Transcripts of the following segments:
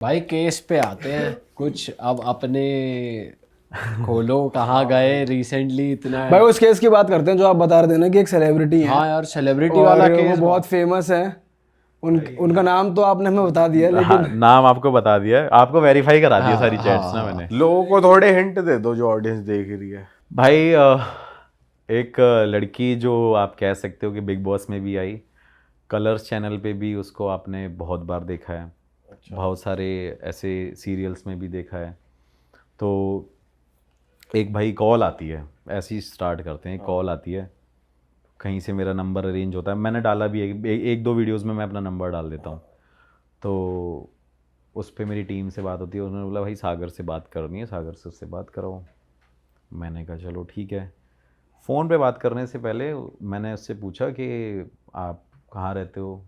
भाई केस पे आते हैं कुछ अब अपने। खोलो कहाँ गए रिसेंटली इतना। भाई उस केस की बात करते हैं जो आप बता रहे थे ना कि एक सेलिब्रिटी है हाँ यार सेलिब्रिटी और वाला वो केस बहुत फेमस है। उनका नाम तो आपने हमें बता दिया हाँ, लेकिन नाम आपको बता दिया है, आपको वेरीफाई करा दिया सारी हाँ चैट्स ना हाँ मैंने। लोगों को थोड़े हिंट दे दो जो ऑडियंस देख रही है। भाई एक लड़की जो आप कह सकते हो कि बिग बॉस में भी आई, कलर्स चैनल पे भी उसको आपने बहुत बार देखा है, बहुत सारे ऐसे सीरियल्स में भी देखा है। तो एक भाई कॉल आती है, ऐसे ही स्टार्ट करते हैं, कॉल आती है कहीं से, मेरा नंबर अरेंज होता है, मैंने डाला भी एक दो वीडियोस में मैं अपना नंबर डाल देता हूँ। तो उस पे मेरी टीम से बात होती है, उन्होंने बोला भाई सागर से बात करनी है, सागर से उससे बात कराओ। मैंने कहा चलो ठीक है। फ़ोन पे बात करने से पहले मैंने उससे पूछा कि आप कहाँ रहते हो,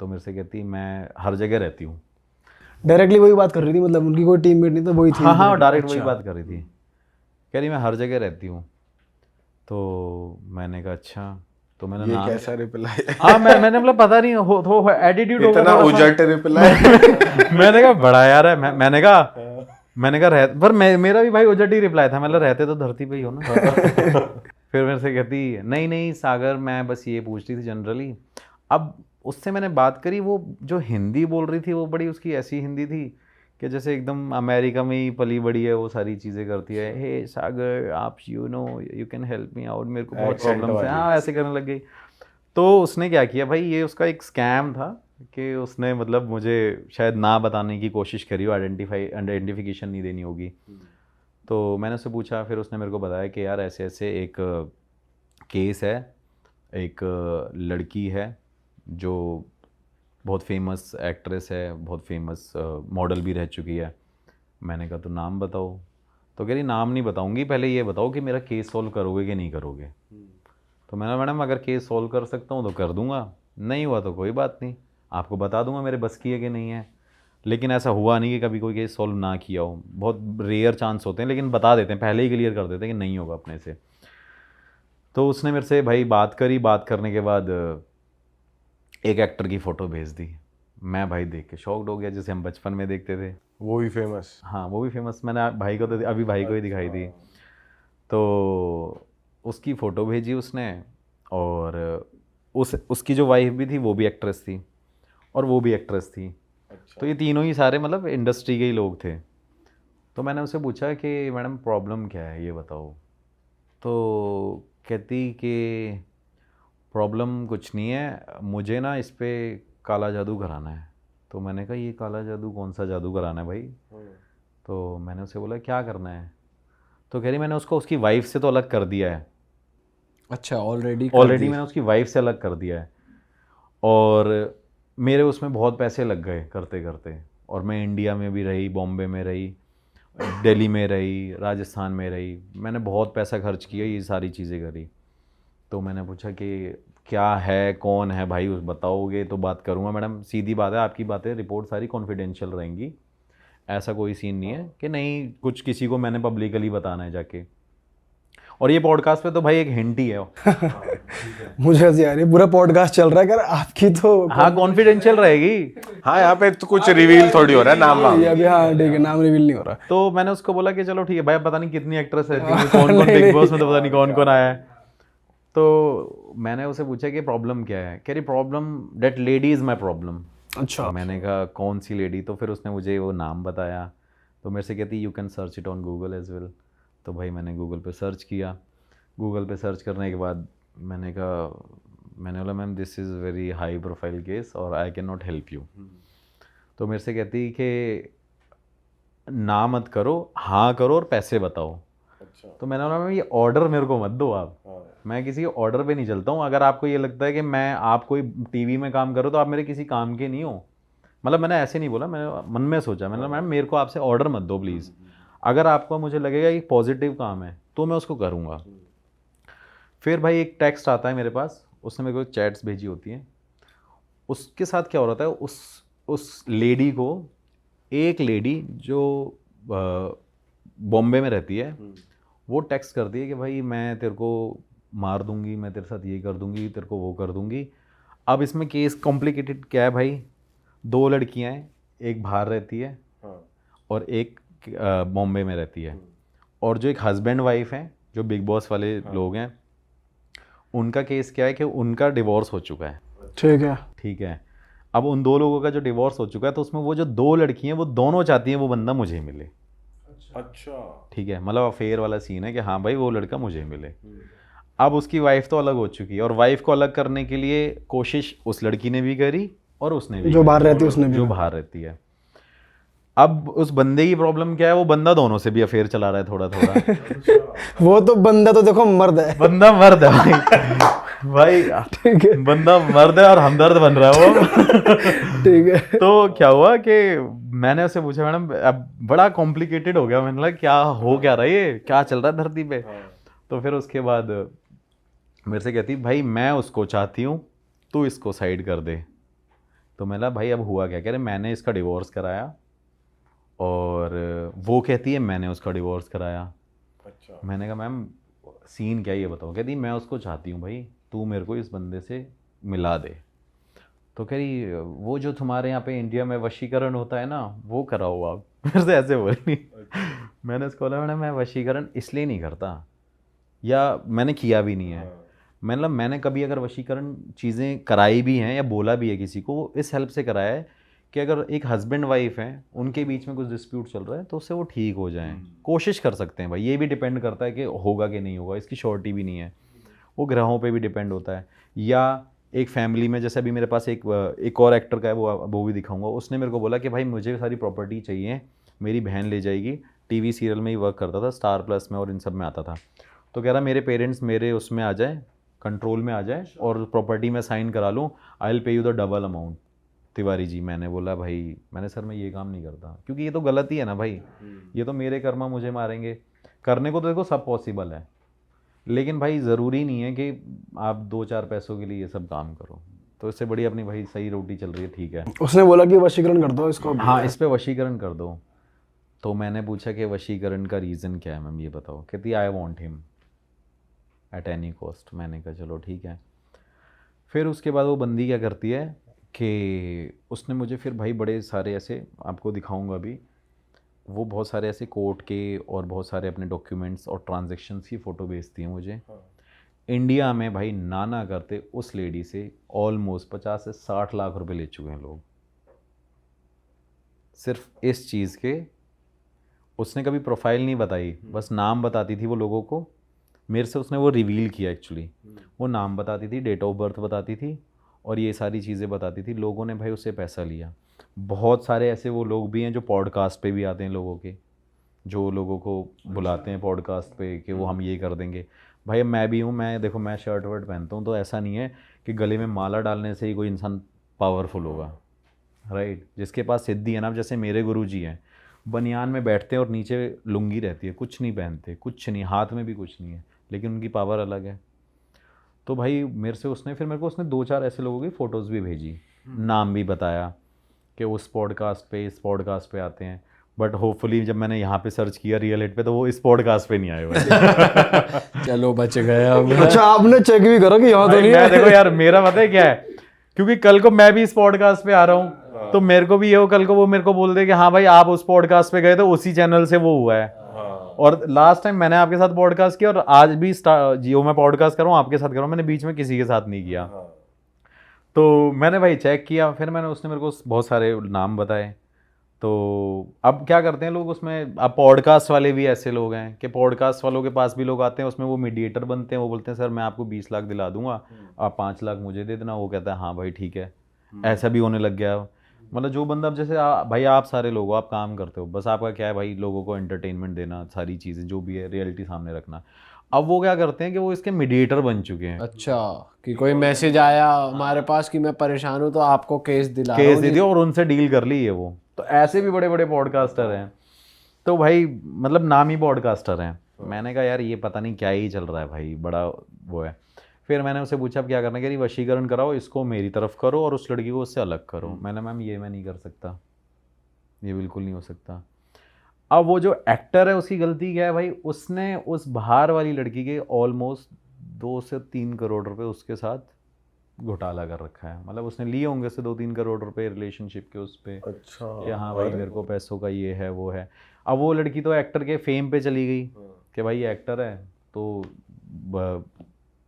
तो मेरे से कहती मैं हर जगह रहती हूँ। डायरेक्टली वही बात कर रही थी, मतलब उनकी कोई टीममेट नहीं तो वही थी। हाँ हाँ, डायरेक्ट वही अच्छा। बात कर रही थी, कह रही मैं हर जगह रहती हूँ। तो मैंने कहा अच्छा, तो मैंने ये नाम, कैसा रिप्लाई है? हाँ मैंने मतलब पता नहीं हो एटीट्यूड होगा इतना थोड़ा सा। उजट रिप्लाई। मैंने कहा बड़ा यार है, मैंने कहा पर मेरा भी भाई उजट ही रिप्लाई था, मतलब रहते तो धरती पे ही हो ना। फिर मेरे से कहती नहीं नहीं सागर, मैं बस ये पूछ रही थी जनरली। अब उससे मैंने बात करी, वो जो हिंदी बोल रही थी वो बड़ी उसकी ऐसी हिंदी थी कि जैसे एकदम अमेरिका में ही पली बड़ी है, वो सारी चीज़ें करती है, हे सागर आप you can help me out, मेरे को बहुत Accent प्रॉब्लम्स है, वाली। हाँ ऐसे करने लग गई। तो उसने क्या किया भाई, ये उसका एक स्कैम था कि उसने मतलब मुझे शायद ना बताने की कोशिश करी हो, आइडेंटिफिकेशन नहीं देनी होगी। तो मैंने उससे पूछा, फिर उसने मेरे को बताया कि यार ऐसे ऐसे एक केस है, एक लड़की है जो बहुत फेमस एक्ट्रेस है, बहुत फेमस मॉडल भी रह चुकी है। मैंने कहा तो नाम बताओ। तो कह रही नाम नहीं बताऊंगी, पहले ये बताओ कि मेरा केस सॉल्व करोगे कि नहीं करोगे। तो मैंने मैडम अगर केस सॉल्व कर सकता हूँ तो कर दूंगा, नहीं हुआ तो कोई बात नहीं, आपको बता दूंगा मेरे बस की है कि नहीं है। लेकिन ऐसा हुआ नहीं कि कभी कोई केस सॉल्व ना किया हो, बहुत रेयर चांस होते हैं, लेकिन बता देते हैं, पहले ही क्लियर कर देते हैं कि नहीं होगा अपने से। तो उसने मेरे से भाई बात करी, बात करने के बाद एक एक्टर की फ़ोटो भेज दी। मैं भाई देख के शॉक्ड हो गया, जैसे हम बचपन में देखते थे। वो भी फेमस। हाँ वो भी फेमस, मैंने भाई को तो अभी भाई को ही दिखाई दी। तो उसकी फ़ोटो भेजी उसने, और उसकी जो वाइफ भी थी वो भी एक्ट्रेस थी, और वो भी एक्ट्रेस थी। तो ये तीनों ही सारे मतलब इंडस्ट्री के ही लोग थे। तो मैंने उससे पूछा कि मैडम प्रॉब्लम क्या है ये बताओ। तो कहती कि प्रॉब्लम कुछ नहीं है, मुझे ना इस पे काला जादू कराना है। तो मैंने कहा ये काला जादू कौन सा जादू कराना है भाई। तो मैंने उससे बोला क्या करना है। तो कह रही मैंने उसको उसकी वाइफ से तो अलग कर दिया है, अच्छा ऑलरेडी कर ऑलरेडी दी। मैंने उसकी वाइफ से अलग कर दिया है, और मेरे उसमें बहुत पैसे लग गए करते करते। और मैं इंडिया में भी रही, बॉम्बे में रही, दिल्ली में रही, राजस्थान में रही, मैंने बहुत पैसा खर्च किया, ये सारी चीज़ें करी। तो मैंने पूछा कि क्या है, कौन है भाई, उस बताओगे तो बात करूँगा। मैडम सीधी बात है, आपकी बातें रिपोर्ट सारी कॉन्फिडेंशियल रहेंगी, ऐसा कोई सीन नहीं है कि नहीं कुछ किसी को मैंने पब्लिकली बताना है जाके। और ये पॉडकास्ट पे तो भाई एक हिंट ही है। मुझे हंसी आ रही है, पूरा पॉडकास्ट चल रहा है कर आपकी तो। हाँ कॉन्फिडेंशियल रहेगी। हाँ यहाँ पे तो कुछ रिवील थोड़ी हो रहा है नाम वाम। ये अभी हाँ ठीक है, नाम रिवील नहीं हो रहा। तो मैंने उसको बोला कि चलो ठीक है भाई, पता नहीं कितनी एक्ट्रेस रहती हैं, कौन कौन नहीं, बिग बॉस नहीं। में तो पता नहीं कौन कौन आया है। तो मैंने उसे पूछा कि प्रॉब्लम क्या है, कह रही problem that lady is my problem. अच्छा। तो मैंने कहा कौन सी लेडी, तो फिर उसने मुझे वो नाम बताया। तो मेरे से कहती you can search it on Google as well. तो भाई मैंने गूगल पे सर्च किया, गूगल पे सर्च करने के बाद मैंने बोला ma'am this is very high profile case और I can not help you. तो मेरे से कहती कि ना मत करो, हाँ करो और पैसे बताओ। तो मैंने बोला मैम ये ऑर्डर मेरे को मत दो आप, मैं किसी ऑर्डर पे नहीं चलता हूँ। अगर आपको ये लगता है कि मैं आप कोई टीवी में काम करो तो आप मेरे किसी काम के नहीं हो, मतलब मैंने ऐसे नहीं बोला, मैंने मन में सोचा, मैंने मैम मेरे को आपसे ऑर्डर मत दो प्लीज़, अगर आपको मुझे लगेगा कि पॉजिटिव काम है तो मैं उसको करूँगा। फिर भाई एक टेक्स्ट आता है मेरे पास, उसने मेरे को चैट्स भेजी होती हैं। उसके साथ क्या हो रहा था, उस लेडी को, एक लेडी जो बॉम्बे में रहती है, वो टेक्स्ट करती है कि भाई मैं तेरे को मार दूंगी, मैं तेरे साथ ये कर दूंगी, तेरे को वो कर दूंगी। अब इसमें केस कॉम्प्लिकेटेड क्या है भाई, दो लड़कियां हैं, एक बाहर रहती है हाँ। और एक बॉम्बे में रहती है, और जो एक हस्बैंड वाइफ हैं जो बिग बॉस वाले लोग हैं, उनका केस क्या है कि उनका डिवोर्स हो चुका है। ठीक है। ठीक है, अब उन दो लोगों का जो डिवोर्स हो चुका है, तो उसमें वो जो दो लड़की हैं वो दोनों चाहती हैं वो बंदा मुझे मिले। अच्छा। ठीक है, मतलब अफेयर वाला सीन है कि हाँ भाई वो लड़का मुझे मिले। अब उसकी वाइफ तो अलग हो चुकी है, और वाइफ को अलग करने के लिए कोशिश उस लड़की ने भी करी और उसने भी जो करी, बाहर रहती है उसने भी जो करी। बाहर रहती है। अब उस बंदे की प्रॉब्लम क्या है, वो बंदा दोनों से भी अफेयर चला रहा है थोड़ा थोड़ा। वो तो बंदा तो देखो मर्द है। बंदा मर्द है भाई, भाई ठीक है। बंदा मर्द है और हमदर्द बन रहा है वो। ठीक है। तो क्या हुआ कि मैंने उससे पूछा, मैडम अब बड़ा कॉम्प्लिकेटेड हो गया, मैंने कहा क्या हो क्या रहा है, ये क्या चल रहा है धरती पे। तो फिर उसके बाद मेरे से कहती भाई मैं उसको चाहती हूँ, तू इसको साइड कर दे। तो मैंने कहा भाई अब हुआ क्या, कह रहे मैंने इसका डिवोर्स कराया, और वो कहती है मैंने उसका डिवोर्स कराया। अच्छा। मैंने कहा मैम सीन क्या है ये बताओ। कहती मैं उसको चाहती हूँ भाई, तू मेरे को इस बंदे से मिला दे। तो कह रही वो जो तुम्हारे यहाँ पे इंडिया में वशीकरण होता है ना, वो कराओ आप। मेरे से ऐसे बोली। मैंने उसको बोला मैडम मैं वशीकरण इसलिए नहीं करता, या मैंने किया भी नहीं है। मतलब मैंने कभी अगर वशीकरण चीज़ें कराई भी हैं या बोला भी है किसी को, वो इस हेल्प से कराया है कि अगर एक हस्बैंड वाइफ हैं, उनके बीच में कुछ डिस्प्यूट चल रहा है तो उससे वो ठीक हो जाएं। कोशिश कर सकते हैं भाई, ये भी डिपेंड करता है कि होगा कि नहीं होगा, इसकी श्योरिटी भी नहीं है, वो ग्रहों पे भी डिपेंड होता है। या एक फैमिली में, जैसे अभी मेरे पास एक और एक्टर का है, वो भी दिखाऊंगा, उसने मेरे को बोला कि भाई मुझे सारी प्रॉपर्टी चाहिए, मेरी बहन ले जाएगी, टीवी सीरियल में ही वर्क करता था, स्टार प्लस में और इन सब में आता था। तो कह रहा मेरे पेरेंट्स मेरे उसमें आ जाए, कंट्रोल में आ जाए, और प्रॉपर्टी में साइन करा लूँ, I will pay you the double amount Tiwari ji. मैंने बोला भाई, मैंने सर मैं ये काम नहीं करता, क्योंकि ये तो गलत ही है ना भाई, ये तो मेरे कर्मा मुझे मारेंगे। करने को तो देखो सब पॉसिबल है, लेकिन भाई ज़रूरी नहीं है कि आप 2-4 पैसों के लिए ये सब काम करो। तो इससे बड़ी अपनी भाई सही रोटी चल रही है, ठीक है। उसने बोला कि वशीकरण कर दो इसको। हाँ, इस पे वशीकरण कर दो। तो मैंने पूछा कि वशीकरण का रीज़न क्या है मैम, ये बताओ। कहती I want him at any cost. मैंने कहा चलो ठीक है। फिर उसके बाद वो बंदी क्या करती है कि उसने मुझे फिर भाई बड़े सारे ऐसे, आपको दिखाऊंगा अभी, वो बहुत सारे ऐसे कोर्ट के और बहुत सारे अपने डॉक्यूमेंट्स और ट्रांजैक्शंस की फ़ोटो भेजती हैं मुझे। इंडिया में भाई नाना करते उस लेडी से ऑलमोस्ट 50 से 60 लाख रुपए ले चुके हैं लोग, सिर्फ इस चीज़ के। उसने कभी प्रोफाइल नहीं बताई, बस नाम बताती थी वो लोगों को। मेरे से उसने वो रिवील किया एक्चुअली, वो नाम बताती थी, डेट ऑफ बर्थ बताती थी, और ये सारी चीज़ें बताती थी। लोगों ने भाई उससे पैसा लिया। बहुत सारे ऐसे वो लोग भी हैं जो पॉडकास्ट पे भी आते हैं लोगों के, जो लोगों को बुलाते हैं पॉडकास्ट पे कि वो हम ये कर देंगे। भाई मैं भी हूँ, मैं देखो मैं शर्ट वर्ट पहनता हूँ, तो ऐसा नहीं है कि गले में माला डालने से ही कोई इंसान पावरफुल होगा, राइट। जिसके पास सिद्धि है ना, जैसे मेरे गुरुजी हैं, बनियान में बैठते हैं और नीचे लुंगी रहती है, कुछ नहीं पहनते, कुछ नहीं, हाथ में भी कुछ नहीं है, लेकिन उनकी पावर अलग है। तो भाई मेरे से उसने फिर मेरे को उसने 2-4 ऐसे लोगों की फ़ोटोज़ भी भेजी, नाम भी बताया कि उस पॉडकास्ट पे, इस पॉडकास्ट पे आते हैं। बट होपफुली जब मैंने यहाँ पे सर्च किया रियल हिट पे, तो वो इस पॉडकास्ट पे नहीं आए हुए। चलो बच गए अब। अच्छा आपने चेक भी करो कि यहाँ तो भाई नहीं मैं है। देखो यार, मेरा पता है क्या है, क्योंकि कल को मैं भी इस पॉडकास्ट पे आ रहा हूँ, तो मेरे को भी ये हो कल को वो मेरे को बोल दे कि हाँ भाई आप उस पॉडकास्ट पे गए तो उसी चैनल से वो हुआ है। और लास्ट टाइम मैंने आपके साथ पॉडकास्ट किया, और आज भी जियो में पॉडकास्ट कर रहा हूँ आपके साथ कर रहा हूँ, मैंने बीच में किसी के साथ नहीं किया। तो मैंने भाई चेक किया, फिर मैंने उसने मेरे को बहुत सारे नाम बताए। तो अब क्या करते हैं लोग उसमें, अब पॉडकास्ट वाले भी ऐसे लोग हैं कि पॉडकास्ट वालों के पास भी लोग आते हैं, उसमें वो मीडिएटर बनते हैं, वो बोलते हैं सर मैं आपको 20 लाख दिला दूंगा, आप 5 लाख मुझे दे देना। वो कहता है हाँ भाई ठीक है। ऐसा भी होने लग गया। मतलब जो बंदा, अब जैसे भाई आप सारे लोग हो, आप काम करते हो, बस आपका क्या है भाई, लोगों को एंटरटेनमेंट देना, सारी चीज़ें जो भी है रियलिटी सामने रखना। अब वो क्या करते हैं कि वो इसके मीडिएटर बन चुके हैं। अच्छा, कि कोई मैसेज आया हमारे पास कि मैं परेशान हूँ तो आपको केस दिला रहा केस हूँ दे दिया और उनसे डील कर ली है वो। तो ऐसे भी बड़े बड़े पॉडकास्टर हैं। तो भाई मतलब नामी पॉडकास्टर हैं। मैंने कहा यार ये पता नहीं क्या ही चल रहा है भाई, बड़ा वो है। फिर मैंने उससे पूछा अब क्या करना, कह रही वशीकरण कराओ, इसको मेरी तरफ करो और उस लड़की को उससे अलग करो। मैंने मैम ये मैं नहीं कर सकता, ये बिल्कुल नहीं हो सकता। अब वो जो एक्टर है उसकी गलती क्या है भाई, उसने उस बाहर वाली लड़की के ऑलमोस्ट 2 से 3 करोड़ रुपए उसके साथ घोटाला कर रखा है, मतलब उसने लिए होंगे उससे 2-3 करोड़ रुपए रिलेशनशिप के उस पे अच्छा कि हाँ भाई मेरे को पैसों का ये है वो है। अब वो लड़की तो एक्टर के फेम पे चली गई कि भाई ये एक्टर है तो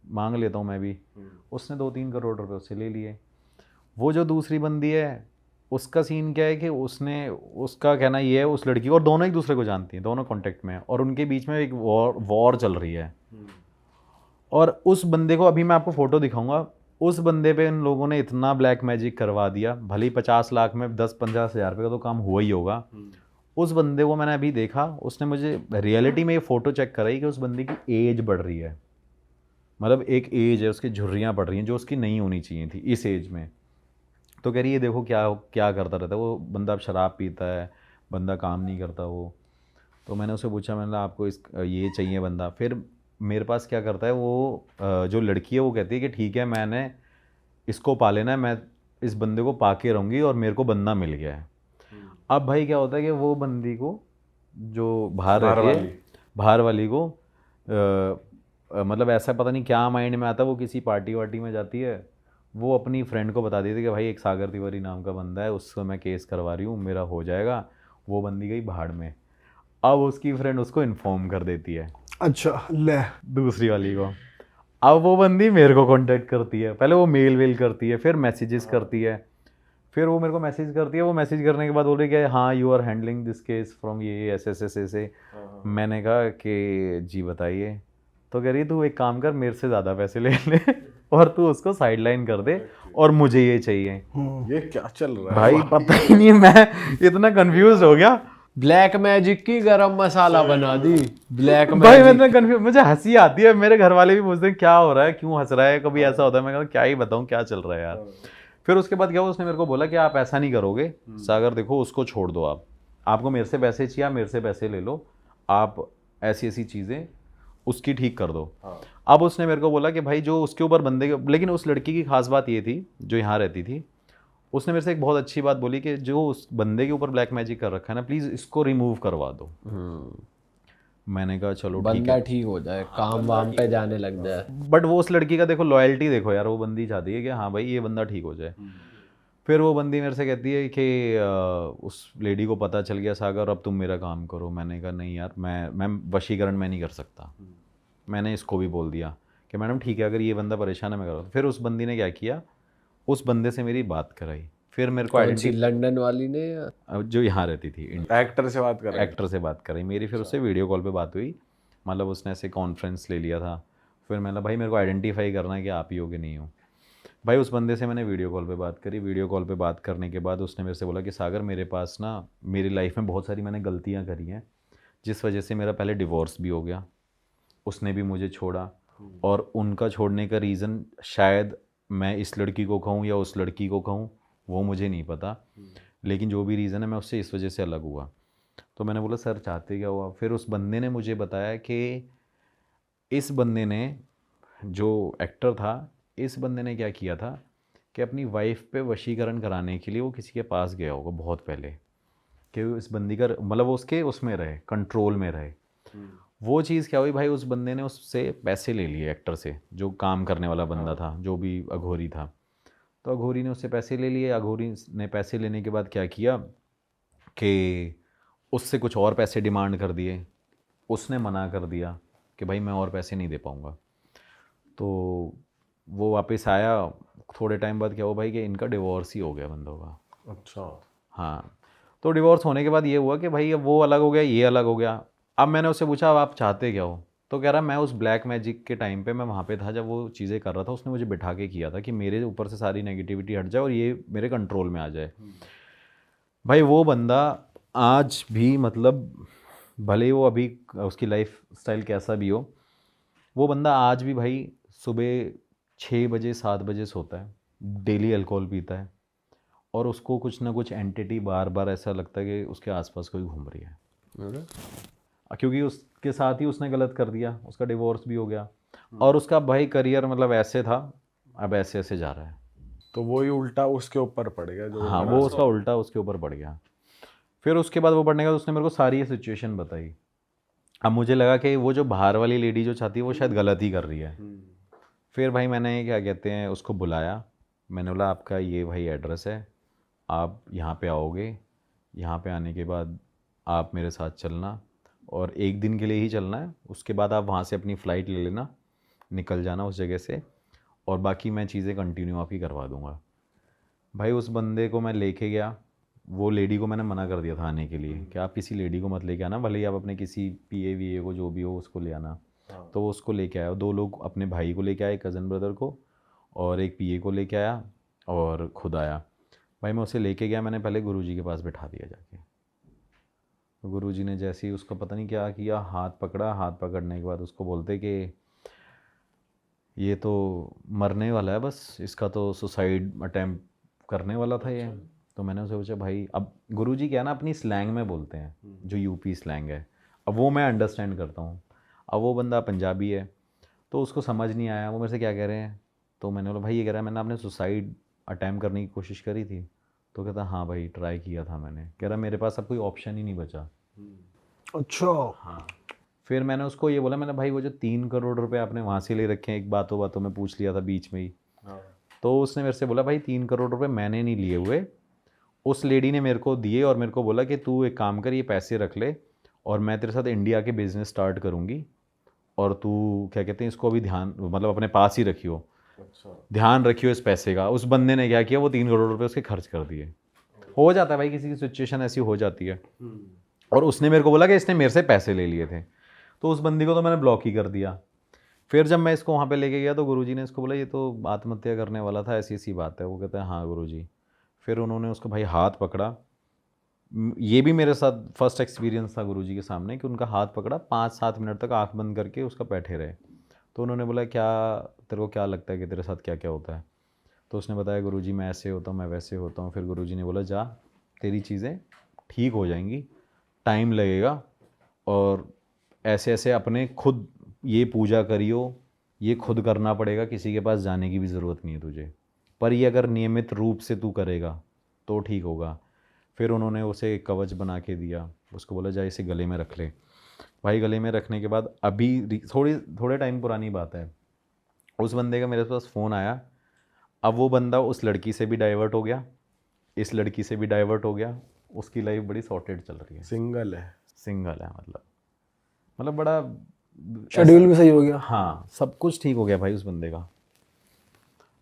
मांग लेता हूँ मैं भी। उसने 2-3 करोड़ रुपए उससे ले लिए। वो जो दूसरी बंदी है उसका सीन क्या है कि उसका कहना ये है उस लड़की को, और दोनों एक दूसरे को जानती हैं, दोनों कांटेक्ट में हैं और उनके बीच में एक वॉर चल रही है। और उस बंदे को अभी मैं आपको फ़ोटो दिखाऊंगा, उस बंदे पे इन लोगों ने इतना ब्लैक मैजिक करवा दिया, भले ही 50 लाख में 10-50 हज़ार रुपये का तो काम हुआ ही होगा। उस बंदे को मैंने अभी देखा, उसने मुझे रियलिटी में ये फ़ोटो चेक कराई कि उस बंदे की एज बढ़ रही है, मतलब एक एज है उसकी झुर्रियाँ पड़ रही हैं जो उसकी नहीं होनी चाहिए थी इस एज में। तो कह रही है देखो क्या क्या करता रहता है वो बंदा, अब शराब पीता है, बंदा काम नहीं करता वो। तो मैंने उससे पूछा, मैंने कहा आपको ये चाहिए बंदा। फिर मेरे पास क्या करता है वो जो लड़की है वो कहती है कि ठीक है मैंने इसको पा लेना है, मैं इस बंदे को पा के रहूँगी और मेरे को बंदा मिल गया है। अब भाई क्या होता है कि वो बंदी को जो बाहर रहती है, बाहर वाली को मतलब ऐसा पता नहीं क्या माइंड में आता है, वो किसी पार्टी वार्टी में जाती है, वो अपनी फ्रेंड को बता देती है कि भाई एक सागर तिवारी नाम का बंदा है उससे मैं केस करवा रही हूँ, मेरा हो जाएगा। वो बंदी गई भाड़ में। अब उसकी फ्रेंड उसको इन्फॉर्म कर देती है, अच्छा ले, दूसरी वाली को। अब वो बंदी मेरे को कांटेक्ट करती है, पहले वो मेल वेल करती है, फिर मैसेजेस करती है, फिर वो मेरे को मैसेज करती है। वो मैसेज करने के बाद बोल रही है कि हाँ you are handling this case from ये ऐसे। मैंने कहा कि जी बताइए। तो कह रही तू एक काम कर, मेरे से ज़्यादा पैसे ले ले और तू उसको साइडलाइन कर दे और मुझे ये चाहिए। ये क्या चल रहा है भाई पता ही नहीं, मैं इतना कंफ्यूज हो गया। ब्लैक मैजिक की गरम मसाला बना दी। ब्लैक भाई मैं मैजिक। इतना कंफ्यूज, मुझे हंसी आती है, मेरे घर वाले भी पूछते हैं क्या हो रहा है, क्यों हंस रहा है, कभी ऐसा होता है। मैं कहता क्या ही बताऊँ क्या चल रहा है यार। फिर उसके बाद क्या हुआ, उसने मेरे को बोला कि आप ऐसा नहीं करोगे सागर, देखो उसको छोड़ दो, आपको मेरे से पैसे चाहिए, आप मेरे से पैसे ले लो, आप ऐसी ऐसी चीज़ें उसकी ठीक कर दो। अब उसने मेरे को बोला कि भाई जो उसके ऊपर बंदे के, लेकिन उस लड़की की खास बात ये थी जो यहाँ रहती थी, उसने मेरे से एक बहुत अच्छी बात बोली कि जो उस बंदे के ऊपर ब्लैक मैजिक कर रखा है ना, प्लीज़ इसको रिमूव करवा दो। मैंने कहा चलो ठीक बंदा है, ठीक हो जाए, काम वाम पे जाने लग जाए। बट वो उस लड़की का देखो लॉयल्टी देखो यार, वो बंदी चाहती है कि हाँ भाई ये बंदा ठीक हो जाए। फिर वो बंदी मेरे से कहती है कि उस लेडी को पता चल गया सागर, अब तुम मेरा काम करो। मैंने कहा नहीं यार, मैं वशीकरण मैं नहीं कर सकता। मैंने इसको भी बोल दिया कि मैडम ठीक है, अगर ये बंदा परेशान है मैं करूँ। फिर उस बंदी ने क्या किया, उस बंदे से मेरी बात कराई। फिर मेरे को कौन सी, लंदन वाली ने या? जो यहाँ रहती थी, एक्टर से बात कर रहे एक्टर से बात कराई मेरी। फिर उससे वीडियो कॉल पे बात हुई, मतलब उसने ऐसे कॉन्फ्रेंस ले लिया था। फिर मैंने भाई मेरे को आइडेंटिफाई करना है कि आप ही हो कि नहीं हो। भाई उस बंदे से मैंने वीडियो कॉल पे बात करी। वीडियो कॉल पे बात करने के बाद उसने मेरे से बोला कि सागर मेरे पास ना, मेरी लाइफ में बहुत सारी मैंने गलतियाँ करी हैं जिस वजह से मेरा पहले डिवोर्स भी हो गया, उसने भी मुझे छोड़ा, और उनका छोड़ने का रीज़न शायद मैं इस लड़की को कहूँ या उस लड़की को कहूँ, वो मुझे नहीं पता, लेकिन जो भी रीज़न है मैं उससे इस वजह से अलग हुआ। तो मैंने बोला सर चाहते क्या हुआ। फिर उस बंदे ने मुझे बताया कि इस बंदे ने, जो एक्टर था, इस बंदे ने क्या किया था कि अपनी वाइफ पे वशीकरण कराने के लिए वो किसी के पास गया होगा बहुत पहले, कि इस बंदी का मतलब वो उसके उसमें रहे, कंट्रोल में रहे। वो चीज़ क्या हुई भाई, उस बंदे ने उससे पैसे ले लिए, एक्टर से, जो काम करने वाला बंदा था, जो भी अघोरी था। तो अघोरी ने उससे पैसे ले लिए। अघोरी ने पैसे लेने के बाद क्या किया कि उससे कुछ और पैसे डिमांड कर दिए। उसने मना कर दिया कि भाई मैं और पैसे नहीं दे पाऊँगा। तो वो वापस आया। थोड़े टाइम बाद क्या हुआ भाई कि इनका डिवोर्स ही हो गया बंदों का। अच्छा। हाँ, तो डिवोर्स होने के बाद ये हुआ कि भाई अब वो अलग हो गया, ये अलग हो गया। अब मैंने उससे पूछा अब आप चाहते क्या हो, तो कह रहा मैं उस ब्लैक मैजिक के टाइम पे मैं वहाँ पे था जब वो चीज़ें कर रहा था। उसने मुझे बिठा के किया था कि मेरे ऊपर से सारी नेगेटिविटी हट जाए और ये मेरे कंट्रोल में आ जाए। भाई वो बंदा आज भी, मतलब भले वो अभी उसकी लाइफ स्टाइल कैसा भी हो, वो बंदा आज भी भाई सुबह 6 बजे 7 बजे सोता है, डेली अल्कोहल पीता है, और उसको कुछ ना कुछ एंटिटी बार बार ऐसा लगता है कि उसके आसपास कोई घूम रही है। क्योंकि उसके साथ ही उसने गलत कर दिया, उसका डिवोर्स भी हो गया, और उसका भाई करियर मतलब ऐसे था, अब ऐसे ऐसे जा रहा है। तो वो ही उल्टा उसके ऊपर पड़ गया जो हाँ, वो उसका उल्टा उसके ऊपर पड़ गया। फिर उसके बाद वो पढ़ने का उसने मेरे को सारी ये सिचुएशन बताई। अब मुझे लगा कि वो जो बाहर वाली लेडी जो चाहती है वो शायद गलत ही कर रही है, फिर भाई मैंने क्या कहते हैं उसको बुलाया, मैंने बोला आपका ये भाई एड्रेस है, आप यहाँ पे आओगे, यहाँ पे आने के बाद आप मेरे साथ चलना, और एक दिन के लिए ही चलना है, उसके बाद आप वहाँ से अपनी फ़्लाइट ले लेना, निकल जाना उस जगह से, और बाकी मैं चीज़ें कंटिन्यू आपकी करवा दूँगा। भाई उस बंदे को मैं लेके गया, वो लेडी को मैंने मना कर दिया था आने के लिए कि आप किसी लेडी को मत लेके आना, भले ही आप अपने किसी पीए वीए को जो भी हो उसको ले आना। तो वो उसको लेके आया, 2 लोग अपने भाई को लेके आए, कज़न ब्रदर को, और एक पीए को लेके आया और खुद आया। भाई मैं उसे लेके गया, मैंने पहले गुरुजी के पास बिठा दिया जाके। तो गुरुजी ने जैसे ही उसको पता नहीं क्या किया, हाथ पकड़ा, हाथ पकड़ने के बाद उसको बोलते कि ये तो मरने वाला है, बस इसका तो सुसाइड अटेम्प्ट करने वाला था ये। तो मैंने उसे पूछा भाई, अब गुरुजी क्या है ना अपनी स्लैंग में बोलते हैं, जो यूपी स्लैंग है, अब वो मैं अंडरस्टैंड करता हूँ। अब वो बंदा पंजाबी है तो उसको समझ नहीं आया वो मेरे से क्या कह रहे हैं। तो मैंने बोला भाई ये कह रहा है मैंने आपने सुसाइड अटैम्प्ट करने की कोशिश करी थी। तो कहता हाँ भाई ट्राई किया था मैंने। कह रहा मेरे पास अब कोई ऑप्शन ही नहीं बचा। अच्छा। हाँ। फिर मैंने उसको ये बोला, मैंने भाई वो जो 3 करोड़ रुपए आपने वहाँ से ले रखे हैं, एक बातों बातों में पूछ लिया था बीच में ही। तो उसने मेरे से बोला भाई 3 करोड़ रुपए मैंने नहीं लिए हुए, उस लेडी ने मेरे को दिए और मेरे को बोला कि तू एक काम कर, ये पैसे रख ले और मैं तेरे साथ इंडिया के बिज़नेस स्टार्ट करूँगी, और तू क्या कहते हैं इसको अभी ध्यान मतलब अपने पास ही रखियो, ध्यान रखियो इस पैसे का। उस बंदे ने क्या किया, वो 3 करोड़ रुपए उसके खर्च कर दिए। हो जाता है भाई, किसी की सिचुएशन ऐसी हो जाती है। और उसने मेरे को बोला कि इसने मेरे से पैसे ले लिए थे, तो उस बंदी को तो मैंने ब्लॉक ही कर दिया। फिर जब मैं इसको वहाँ पे लेके गया तो गुरुजी ने इसको बोला ये तो आत्महत्या करने वाला था, ऐसी ऐसी बात है। वो कहता है हाँ गुरुजी। फिर उन्होंने उसको भाई हाथ पकड़ा। ये भी मेरे साथ फर्स्ट एक्सपीरियंस था गुरुजी के सामने कि उनका हाथ पकड़ा, 5-7 मिनट तक आंख बंद करके उसका बैठे रहे। तो उन्होंने बोला क्या तेरे को क्या लगता है कि तेरे साथ क्या क्या होता है। तो उसने बताया गुरुजी मैं ऐसे होता हूँ, मैं वैसे होता हूँ। फिर गुरुजी ने बोला जा तेरी चीज़ें ठीक हो जाएंगी, टाइम लगेगा, और ऐसे ऐसे अपने खुद ये पूजा करियो, ये खुद करना पड़ेगा, किसी के पास जाने की भी ज़रूरत नहीं है तुझे, पर ये अगर नियमित रूप से तू करेगा तो ठीक होगा। फिर उन्होंने उसे एक कवच बना के दिया, उसको बोला जा इसे गले में रख ले। भाई गले में रखने के बाद अभी थोड़े टाइम पुरानी बात है, उस बंदे का मेरे पास फ़ोन आया। अब वो बंदा उस लड़की से भी डाइवर्ट हो गया, इस लड़की से भी डाइवर्ट हो गया, उसकी लाइफ बड़ी सॉर्टेड चल रही है। सिंगल है मतलब बड़ा शेड्यूल भी सही हो गया। हाँ सब कुछ ठीक हो गया भाई उस बंदे का।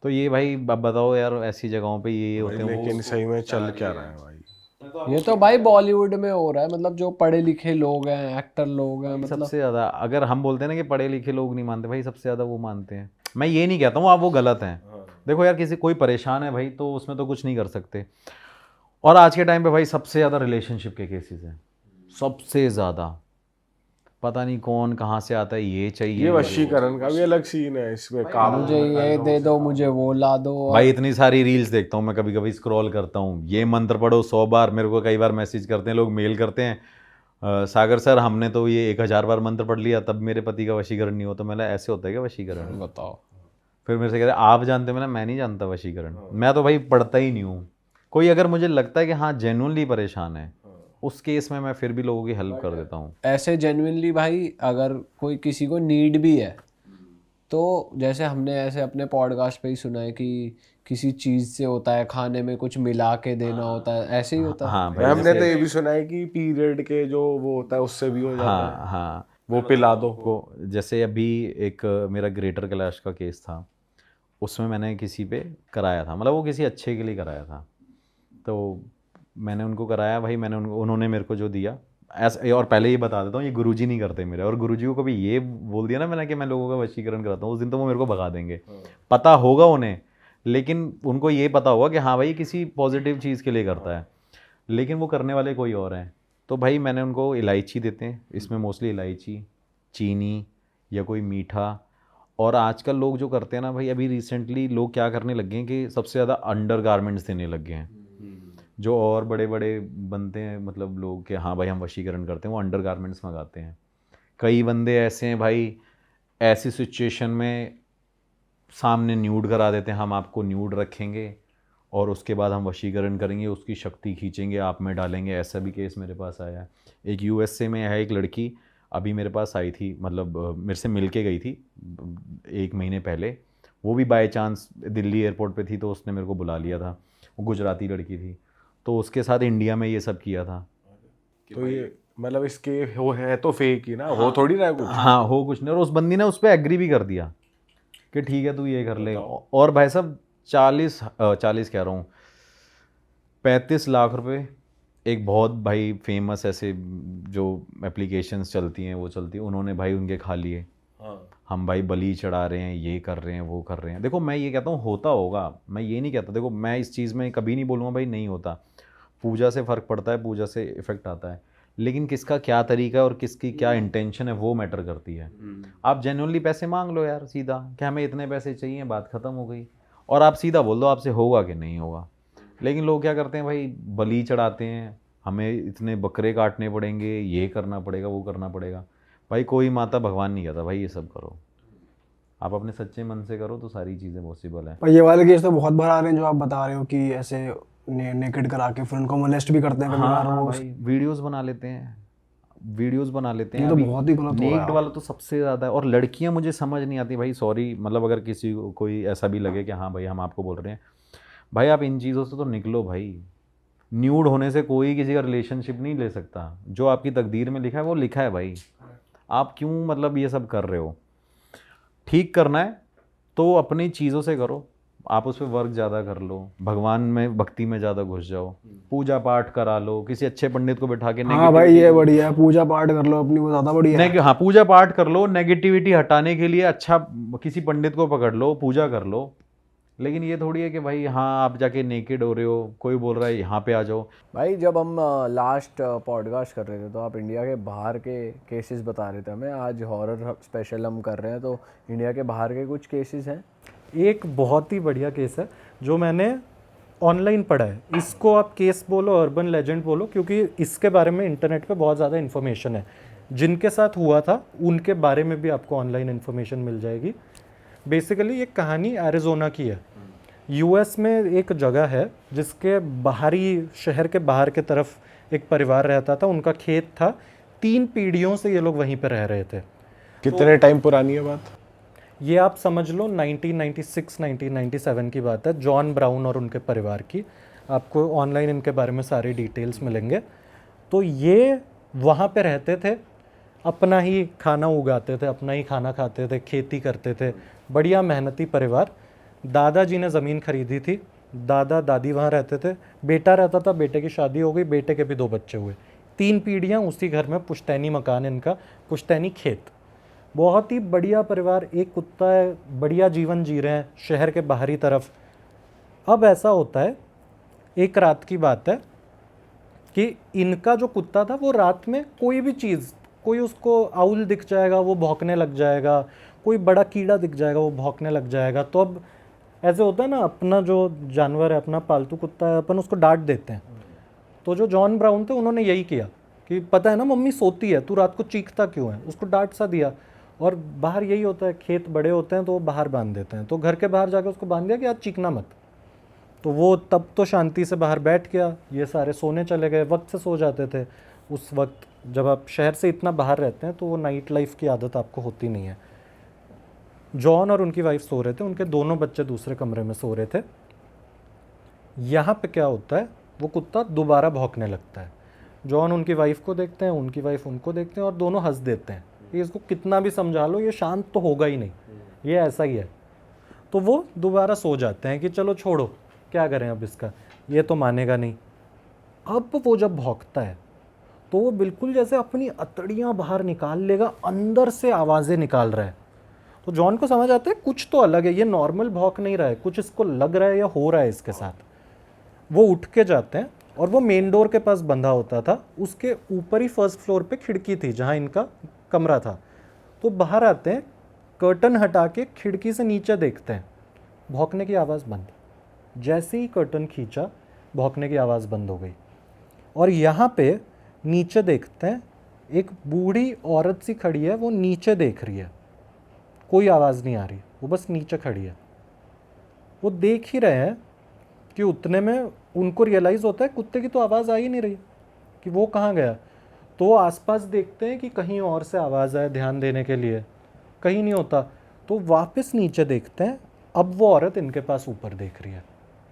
तो ये भाई अब बताओ यार, ऐसी जगहों पे ये होते हैं। लेकिन सही में चल क्या रहा है भाई? ये तो भाई बॉलीवुड में हो रहा है, मतलब जो पढ़े लिखे लोग हैं, एक्टर लोग हैं, मतलब सबसे ज़्यादा अगर हम बोलते हैं ना कि पढ़े लिखे लोग नहीं मानते, भाई सबसे ज़्यादा वो मानते हैं। मैं ये नहीं कहता हूँ आप वो गलत हैं। देखो यार किसी कोई परेशान है भाई तो उसमें तो कुछ नहीं कर सकते। और आज के टाइम पे भाई सबसे ज़्यादा रिलेशनशिप के केसेस हैं, सबसे ज़्यादा। पता नहीं कौन कहाँ से आता है, ये चाहिए, ये वशीकरण का भी अलग सीन है इसमें। काम मुझे ये दे दो, मुझे वो ला दो। भाई इतनी सारी रील्स देखता हूँ मैं, कभी कभी स्क्रॉल करता हूँ, ये मंत्र पढ़ो 100 बार। मेरे को कई बार मैसेज करते हैं लोग, मेल करते हैं, सागर सर हमने तो ये 1000 बार मंत्र पढ़ लिया तब मेरे पति का वशीकरण नहीं होता। मैंने ऐसे होता है क्या वशीकरण? बताओ। फिर मेरे से कह रहे आप जानते हो? मैं नहीं जानता वशीकरण। मैं तो भाई पढ़ता ही नहीं हूँ। कोई अगर मुझे लगता है कि हाँ जेन्युइनली परेशान है, उस केस में मैं फिर भी लोगों की हेल्प कर देता हूँ। ऐसे जेन्युइनली भाई अगर कोई किसी को नीड भी है तो जैसे हमने ऐसे अपने पॉडकास्ट पे ही सुना है कि किसी चीज़ से होता है, खाने में कुछ मिला के देना होता है, ऐसे ही होता है। हाँ भाई हमने तो ये भी सुना है कि पीरियड के जो वो होता है उससे भी हो जाता है। हाँ वो पिला दो को। जैसे अभी एक मेरा ग्रेटर कैलाश का केस था, उसमें मैंने किसी पे कराया था, मतलब वो किसी अच्छे के लिए कराया था। तो मैंने उनको कराया भाई, उन्होंने मेरे को जो दिया ऐसा। और पहले ये बता देता हूँ ये गुरुजी नहीं करते मेरे, और गुरुजी को कभी ये बोल दिया ना मैंने कि मैं लोगों का वशीकरण कराता हूँ, उस दिन तो वो मेरे को भगा देंगे। पता होगा उन्हें, लेकिन उनको ये पता होगा कि हाँ भाई किसी पॉजिटिव चीज़ के लिए करता है, लेकिन वो करने वाले कोई और हैं। तो भाई मैंने उनको इलायची देते हैं, इसमें मोस्टली इलायची, चीनी या कोई मीठा। और आजकल लोग जो करते हैं ना भाई, अभी रिसेंटली लोग क्या करने लगे हैं कि सबसे ज़्यादा अंडर गारमेंट्स देने लग गए हैं। जो और बड़े बड़े बनते हैं मतलब लोग कि हाँ भाई हम वशीकरण करते हैं, वो अंडर गारमेंट्स मंगाते हैं। कई बंदे ऐसे हैं भाई, ऐसी सिचुएशन में सामने न्यूड करा देते हैं, हम आपको न्यूड रखेंगे और उसके बाद हम वशीकरण करेंगे, उसकी शक्ति खींचेंगे, आप में डालेंगे। ऐसा भी केस मेरे पास आया है। एक यूएसए में है एक लड़की, अभी मेरे पास आई थी, मतलब मेरे से मिल के गई थी 1 महीने पहले। वो भी बाय चांस दिल्ली एयरपोर्ट पे थी तो उसने मेरे को बुला लिया था, वो गुजराती लड़की थी, तो उसके साथ इंडिया में ये सब किया था। तो ये मतलब इसके हो है तो फेक ही ना, हो थोड़ी ना है कुछ। हाँ, हो कुछ नहीं, और उस बंदी ने उस पर एग्री भी कर दिया कि ठीक है तू ये कर ले। और भाई साहब 40 कह रहा हूँ, 35 लाख रुपए एक बहुत भाई फेमस ऐसे जो एप्लीकेशंस चलती हैं वो चलती हैं, उन्होंने भाई उनके खा लिए। हम भाई बलि चढ़ा रहे हैं, ये कर रहे हैं, वो कर रहे हैं। देखो मैं ये कहता हूँ होता होगा, मैं ये नहीं कहता, देखो मैं इस चीज़ में कभी नहीं बोलूँगा भाई नहीं होता, पूजा से फ़र्क पड़ता है, पूजा से इफ़ेक्ट आता है, लेकिन किसका क्या तरीका है और किसकी क्या इंटेंशन है वो मैटर करती है। आप जेन्युइनली पैसे मांग लो यार सीधा कि हमें इतने पैसे चाहिए, बात ख़त्म हो गई, और आप सीधा बोल दो आपसे होगा कि नहीं होगा। लेकिन लोग क्या करते हैं भाई, बलि चढ़ाते हैं, हमें इतने बकरे काटने पड़ेंगे, ये करना पड़ेगा, वो करना पड़ेगा। भाई कोई माता भगवान नहीं कहता भाई ये सब करो, आप अपने सच्चे मन से करो तो सारी चीज़ें पॉसिबल है। पर ये वाले केस तो बहुत बार आ रहे हैं जो आप बता रहे हो कि ऐसे नेकेड करा के फिर उनको मोलेस्ट भी करते हैं कभी हाँ कभार वो। भाई वीडियोस बना लेते हैं, वीडियोस बना लेते हैं। ये तो अभी बहुत ही गलत हो रहा है नेक्ड वाला तो सबसे ज़्यादा है। और लड़कियां मुझे समझ नहीं आती भाई, सॉरी मतलब अगर किसी को कोई ऐसा भी लगे कि हाँ भाई हम आपको बोल रहे हैं, भाई आप इन चीज़ों से तो निकलो भाई। न्यूड होने से कोई किसी का रिलेशनशिप नहीं ले सकता, जो आपकी तकदीर में लिखा है वो लिखा है भाई। आप क्यों मतलब ये सब कर रहे हो? ठीक करना है तो अपनी चीज़ों से करो, आप उस पर वर्क ज़्यादा कर लो, भगवान में भक्ति में ज़्यादा घुस जाओ, पूजा पाठ करा लो, किसी अच्छे पंडित को बैठा के हाँ भाई ये बढ़िया है, पूजा पाठ कर लो अपनी, वो ज़्यादा बढ़िया है। हाँ पूजा पाठ कर लो, नेगेटिविटी हटाने के लिए अच्छा किसी पंडित को पकड़ लो, पूजा कर लो। लेकिन ये थोड़ी है कि भाई हाँ आप जाके नेकेड हो रहे हो, कोई बोल रहा है यहाँ पे आ जाओ। भाई जब हम लास्ट पॉडकास्ट कर रहे थे तो आप इंडिया के बाहर के केसेस बता रहे थे हमें, आज हॉरर स्पेशल हम कर रहे हैं तो इंडिया के बाहर के कुछ केसेस हैं। एक बहुत ही बढ़िया केस है जो मैंने ऑनलाइन पढ़ा है, इसको आप केस बोलो, अर्बन लेजेंड बोलो, क्योंकि इसके बारे में इंटरनेट पे बहुत ज़्यादा इन्फॉर्मेशन है। जिनके साथ हुआ था उनके बारे में भी आपको ऑनलाइन इन्फॉर्मेशन मिल जाएगी। बेसिकली ये कहानी एरिज़ोना की है। यूएस में एक जगह है जिसके बाहरी, शहर के बाहर के तरफ एक परिवार रहता था, उनका खेत था, 3 पीढ़ियों से ये लोग वहीं पर रह रहे थे। कितने टाइम पुरानी है बात? ये आप समझ लो 1996 1997 की बात है, जॉन ब्राउन और उनके परिवार की। आपको ऑनलाइन इनके बारे में सारे डिटेल्स मिलेंगे। तो ये वहाँ पे रहते थे, अपना ही खाना उगाते थे, अपना ही खाना खाते थे, खेती करते थे, बढ़िया मेहनती परिवार। दादाजी ने ज़मीन खरीदी थी, दादा दादी वहाँ रहते थे, बेटा रहता था, बेटे की शादी हो गई, बेटे के भी 2 बच्चे हुए, 3 पीढ़ियाँ उसी घर में, पुश्तैनी मकान इनका, पुश्तैनी खेत। बहुत ही बढ़िया परिवार, एक कुत्ता है, बढ़िया जीवन जी रहे हैं शहर के बाहरी तरफ। अब ऐसा होता है, एक रात की बात है कि इनका जो कुत्ता था वो रात में कोई भी चीज़, कोई उसको आउल दिख जाएगा वो भौंकने लग जाएगा, कोई बड़ा कीड़ा दिख जाएगा वो भौंकने लग जाएगा। तो अब ऐसे होता है ना, अपना जो जानवर है, अपना पालतू कुत्ता है, अपन उसको डांट देते हैं। तो जो जॉन ब्राउन थे उन्होंने यही किया कि पता है ना मम्मी सोती है, तू रात को चीखता क्यों है, उसको डांट सा दिया। और बाहर यही होता है, खेत बड़े होते हैं तो वो बाहर बांध देते हैं, तो घर के बाहर जाकर उसको बांध दिया कि आज चीखना मत। तो वो तब तो शांति से बाहर बैठ गया, ये सारे सोने चले गए, वक्त से सो जाते थे। उस वक्त जब आप शहर से इतना बाहर रहते हैं तो वो नाइट लाइफ की आदत आपको होती नहीं है। जॉन और उनकी वाइफ सो रहे थे, उनके दोनों बच्चे दूसरे कमरे में सो रहे थे। यहाँ पे क्या होता है, वो कुत्ता दोबारा भौंकने लगता है। जॉन उनकी वाइफ को देखते हैं, उनकी वाइफ उनको देखते हैं और दोनों हंस देते हैं कि इसको कितना भी समझा लो ये शांत तो होगा ही नहीं, ये ऐसा ही है। तो वो दोबारा सो जाते हैं कि चलो छोड़ो, क्या करें अब इसका, ये तो मानेगा नहीं। अब वो जब भौंकता है तो वो बिल्कुल जैसे अपनी अतड़ियाँ बाहर निकाल लेगा, अंदर से आवाज़ें निकाल रहा है। तो जॉन को समझ आता है कुछ तो अलग है, ये नॉर्मल भौंक नहीं रहा है, कुछ इसको लग रहा है या हो रहा है इसके साथ। वो उठ के जाते हैं और वो मेन डोर के पास बंधा होता था, उसके ऊपर ही फर्स्ट फ्लोर पे खिड़की थी जहाँ इनका कमरा था। तो बाहर आते हैं, कर्टन हटा के खिड़की से नीचे देखते हैं, भौंकने की आवाज़ बंद। जैसे ही कर्टन खींचा, भौंकने की आवाज़ बंद हो गई। और यहाँ पे नीचे देखते हैं, एक बूढ़ी औरत सी खड़ी है, वो नीचे देख रही है, कोई आवाज़ नहीं आ रही, वो बस नीचे खड़ी है। वो देख ही रहे हैं कि उतने में उनको रियलाइज़ होता है कुत्ते की तो आवाज़ आ ही नहीं रही कि वो कहाँ गया। तो वो आसपास देखते हैं कि कहीं और से आवाज़ आए ध्यान देने के लिए, कहीं नहीं होता। तो वापस नीचे देखते हैं, अब वो औरत इनके पास ऊपर देख रही है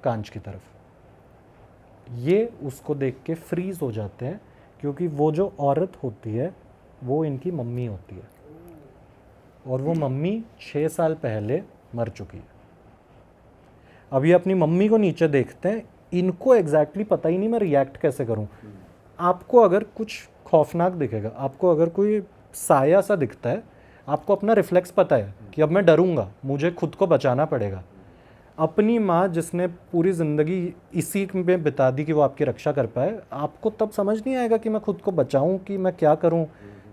कांच की तरफ। ये उसको देख के फ्रीज हो जाते हैं, क्योंकि वो जो औरत होती है वो इनकी मम्मी होती है, और वो मम्मी 6 साल पहले मर चुकी है। अब ये अपनी मम्मी को नीचे देखते हैं, इनको एग्जैक्टली पता ही नहीं मैं रिएक्ट कैसे करूं। आपको अगर कुछ खौफनाक दिखेगा, आपको अगर कोई साया सा दिखता है, आपको अपना रिफ्लेक्स पता है कि अब मैं डरूंगा, मुझे खुद को बचाना पड़ेगा। अपनी माँ जिसने पूरी ज़िंदगी इसी में बिता दी कि वो आपकी रक्षा कर पाए, आपको तब समझ नहीं आएगा कि मैं खुद को बचाऊं, कि मैं क्या करूं,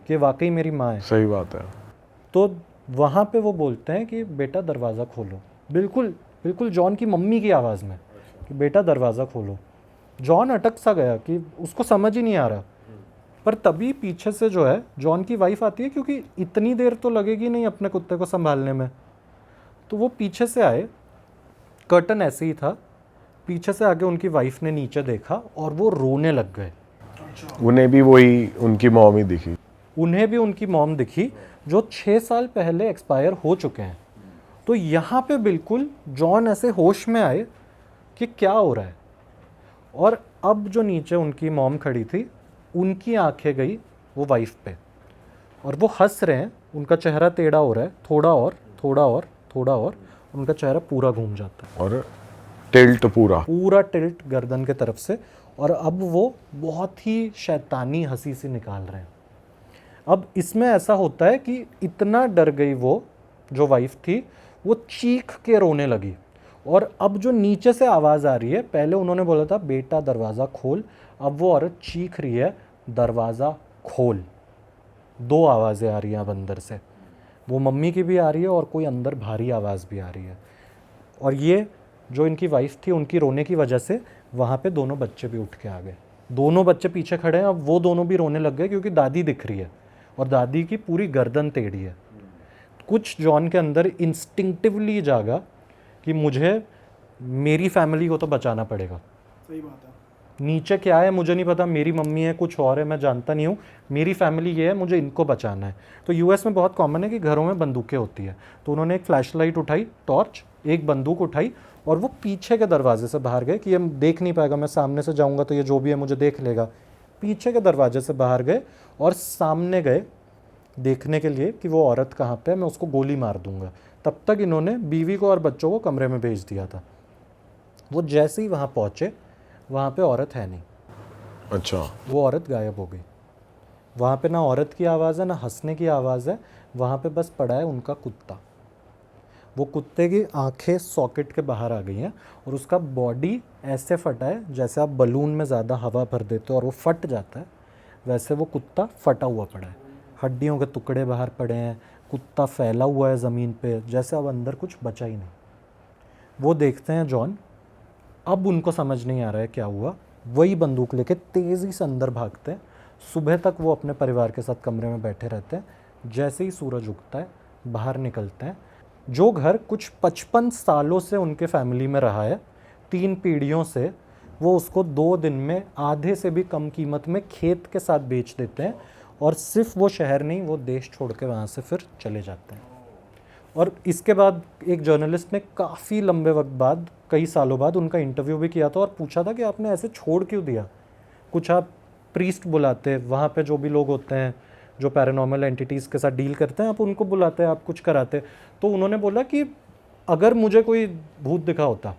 कि वाकई मेरी माँ है। सही बात है। तो वहाँ पे वो बोलते हैं कि बेटा दरवाज़ा खोलो, बिल्कुल बिल्कुल जॉन की मम्मी की आवाज़ में, कि बेटा दरवाज़ा खोलो। जॉन अटक सा गया कि उसको समझ ही नहीं आ रहा। पर तभी पीछे से जो है जॉन की वाइफ आती है, क्योंकि इतनी देर तो लगेगी नहीं अपने कुत्ते को संभालने में। तो वो पीछे से आए, कर्टन ऐसे ही था, पीछे से आके उनकी वाइफ ने नीचे देखा और वो रोने लग गए। उन्हें भी वही उनकी मॉम ही दिखी। उन्हें भी उनकी मॉम दिखी, जो 6 साल पहले एक्सपायर हो चुके हैं। तो यहाँ पे बिल्कुल जॉन ऐसे होश में आए कि क्या हो रहा है। और अब जो नीचे उनकी मॉम खड़ी थी, उनकी आंखें गई वो वाइफ पे, और वो हंस रहे हैं। उनका चेहरा टेढ़ा हो रहा है, थोड़ा और थोड़ा और थोड़ा और, उनका चेहरा पूरा घूम जाता है, और टिल्ट पूरा टिल्ट गर्दन के तरफ से। और अब वो बहुत ही शैतानी हंसी से निकाल रहे हैं। अब इसमें ऐसा होता है कि इतना डर गई वो जो वाइफ थी, वो चीख के रोने लगी। और अब जो नीचे से आवाज़ आ रही है, पहले उन्होंने बोला था बेटा दरवाज़ा खोल, अब वो औरत चीख रही है दरवाज़ा खोल। 2 आवाज़ें आ रही हैं अब अंदर से, वो मम्मी की भी आ रही है और कोई अंदर भारी आवाज़ भी आ रही है। और ये जो इनकी वाइफ थी, उनकी रोने की वजह से वहाँ पे दोनों बच्चे भी उठ के आ गए। दोनों बच्चे पीछे खड़े हैं, अब वो दोनों भी रोने लग गए, क्योंकि दादी दिख रही है और दादी की पूरी गर्दन टेढ़ी है। कुछ जॉन के अंदर इंस्टिंक्टिवली जागा कि मुझे मेरी फैमिली को तो बचाना पड़ेगा। सही बात है। नीचे क्या है मुझे नहीं पता, मेरी मम्मी है, कुछ और है, मैं जानता नहीं हूँ, मेरी फैमिली ये है, मुझे इनको बचाना है। तो यूएस में बहुत कॉमन है कि घरों में बंदूकें होती है। तो उन्होंने एक फ्लैशलाइट उठाई, टॉर्च, एक बंदूक उठाई, और वो पीछे के दरवाजे से बाहर गए कि ये देख नहीं पाएगा, मैं सामने से जाऊँगा तो ये जो भी है मुझे देख लेगा। पीछे के दरवाजे से बाहर गए और सामने गए देखने के लिए कि वो औरत कहाँ पे है, मैं उसको गोली मार दूंगा। तब तक इन्होंने बीवी को और बच्चों को कमरे में भेज दिया था। वो जैसे ही वहाँ पहुँचे, वहाँ पे औरत है नहीं। अच्छा। वो औरत गायब हो गई। वहाँ पे ना औरत की आवाज़ है, ना हंसने की आवाज़ है, वहाँ पे बस पड़ा है उनका कुत्ता। वो कुत्ते की आंखें सॉकेट के बाहर आ गई हैं और उसका बॉडी ऐसे फटा है जैसे आप बलून में ज़्यादा हवा भर देते हो और वो फट जाता है, वैसे वो कुत्ता फटा हुआ पड़ा है। हड्डियों के टुकड़े बाहर पड़े हैं, कुत्ता फैला हुआ है ज़मीन पे, जैसे अब अंदर कुछ बचा ही नहीं। वो देखते हैं जॉन, अब उनको समझ नहीं आ रहा है क्या हुआ। वही बंदूक लेके तेज़ी से अंदर भागते हैं। सुबह तक वो अपने परिवार के साथ कमरे में बैठे रहते हैं। जैसे ही सूरज उगता है, बाहर निकलते हैं। जो घर कुछ 55 सालों से उनके फैमिली में रहा है, 3 पीढ़ियों से, वो उसको 2 दिन में आधे से भी कम कीमत में खेत के साथ बेच देते हैं। और सिर्फ वो शहर नहीं, वो देश छोड़ के वहाँ से फिर चले जाते हैं। और इसके बाद एक जर्नलिस्ट ने काफ़ी लंबे वक्त बाद, कई सालों बाद उनका इंटरव्यू भी किया था और पूछा था कि आपने ऐसे छोड़ क्यों दिया। कुछ आप प्रीस्ट बुलाते, वहाँ पे जो भी लोग होते हैं जो पैरानॉर्मल एंटिटीज़ के साथ डील करते हैं, आप उनको बुलाते, आप कुछ कराते। तो उन्होंने बोला कि अगर मुझे कोई भूत दिखा होता,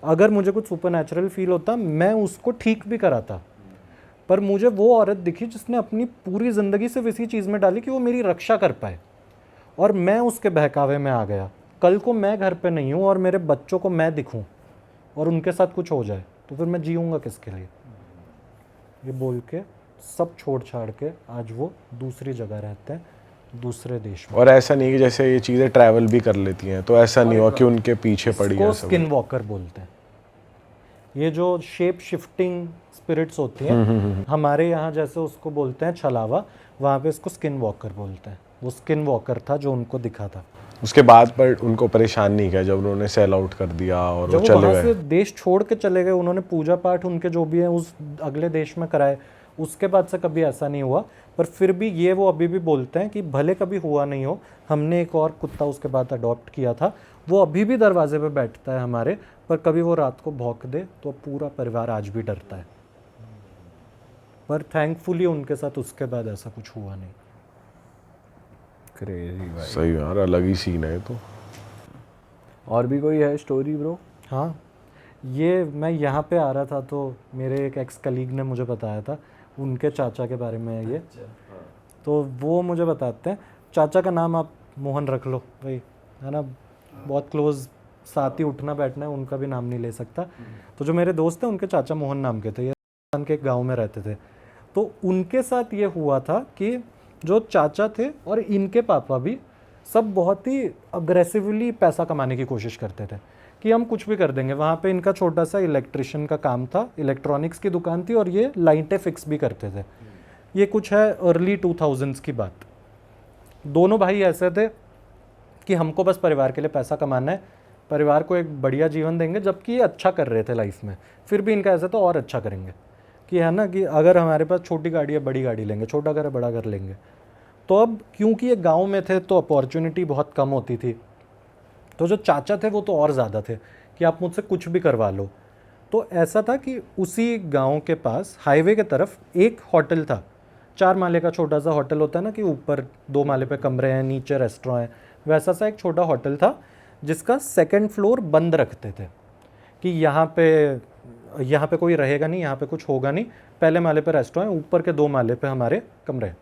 अगर मुझे कुछ सुपरनैचुरल फील होता, मैं उसको ठीक भी कराता। पर मुझे वो औरत दिखी जिसने अपनी पूरी ज़िंदगी सिर्फ इसी चीज़ में डाली कि वो मेरी रक्षा कर पाए, और मैं उसके बहकावे में आ गया। कल को मैं घर पे नहीं हूँ और मेरे बच्चों को मैं दिखूँ और उनके साथ कुछ हो जाए, तो फिर मैं जीऊँगा किसके लिए। ये बोल के सब छोड़ छाड़ के आज वो दूसरी जगह रहते हैं, दूसरे देश में। और ऐसा नहीं कि जैसे ये चीज़ें ट्रैवल भी कर लेती हैं, तो ऐसा नहीं हुआ कि उनके पीछे पड़ी है सब। स्किन वॉकर बोलते हैं। ये जो शेप शिफ्टिंग स्पिरिट्स होती हैं, हमारे यहाँ जैसे उसको बोलते हैं छलावा, वहाँ पे इसको स्किन वॉकर बोलते हैं। वो स्किन वॉकर था जो उनको दिखा था। उसके बाद पर उनको परेशान नहीं किया जब उन्होंने सेल आउट कर दिया और वो जब वो चले वहाँ से गए। देश छोड़ के चले गए, उन्होंने पूजा पाठ उनके जो भी हैं उस अगले देश में कराए। उसके बाद से कभी ऐसा नहीं हुआ। पर फिर भी ये वो अभी भी बोलते हैं कि भले कभी हुआ नहीं हो, हमने एक और कुत्ता उसके बाद अडॉप्ट किया था वो अभी भी दरवाजे पे बैठता है हमारे, पर कभी वो रात को भौंक दे तो पूरा परिवार आज भी डरता है। पर थैंकफुली उनके साथ उसके बाद ऐसा कुछ हुआ नहीं। क्रेजी भाई। सही यार, अलग ही सीन है तो। और भी कोई है स्टोरी ब्रो? हाँ, ये मैं यहाँ पे आ रहा था तो मेरे एक एक्स कलीग ने मुझे बताया था, उनके चाचा के बारे में है ये। तो वो मुझे बताते हैं, चाचा का नाम आप मोहन रख लो भाई, है ना, बहुत क्लोज, साथ ही उठना बैठना है, उनका भी नाम नहीं ले सकता। तो जो मेरे दोस्त हैं उनके चाचा मोहन नाम के थे, ये राजस्थान के एक गाँव में रहते थे। तो उनके साथ ये हुआ था कि जो चाचा थे और इनके पापा भी सब बहुत ही अग्रेसिवली पैसा कमाने की कोशिश करते थे कि हम कुछ भी कर देंगे। वहाँ पे इनका छोटा सा इलेक्ट्रिशियन का काम था, इलेक्ट्रॉनिक्स की दुकान थी, और ये लाइटें फिक्स भी करते थे। ये कुछ है अर्ली 2000s की बात। दोनों भाई ऐसे थे कि हमको बस परिवार के लिए पैसा कमाना है, परिवार को एक बढ़िया जीवन देंगे, जबकि ये अच्छा कर रहे थे लाइफ में, फिर भी इनका ऐसा तो और अच्छा करेंगे कि है ना, कि अगर हमारे पास छोटी गाड़ी है बड़ी गाड़ी लेंगे, छोटा घर है बड़ा घर लेंगे। तो अब क्योंकि ये गांव में थे तो अपॉर्चुनिटी बहुत कम होती थी, तो जो चाचा थे वो तो और ज़्यादा थे कि आप मुझसे कुछ भी करवा लो। तो ऐसा था कि उसी गांव के पास हाईवे के तरफ एक होटल था, 4 माले का छोटा सा होटल होता है ना, कि ऊपर 2 माले पे कमरे हैं, नीचे रेस्टोरेंट है, वैसा सा एक छोटा होटल था जिसका 2nd फ्लोर बंद रखते थे कि यहाँ पे कोई रहेगा नहीं, यहाँ पे कुछ होगा नहीं। पहले माले पे रेस्टोरेंट, ऊपर के 2 माले पे हमारे कमरे,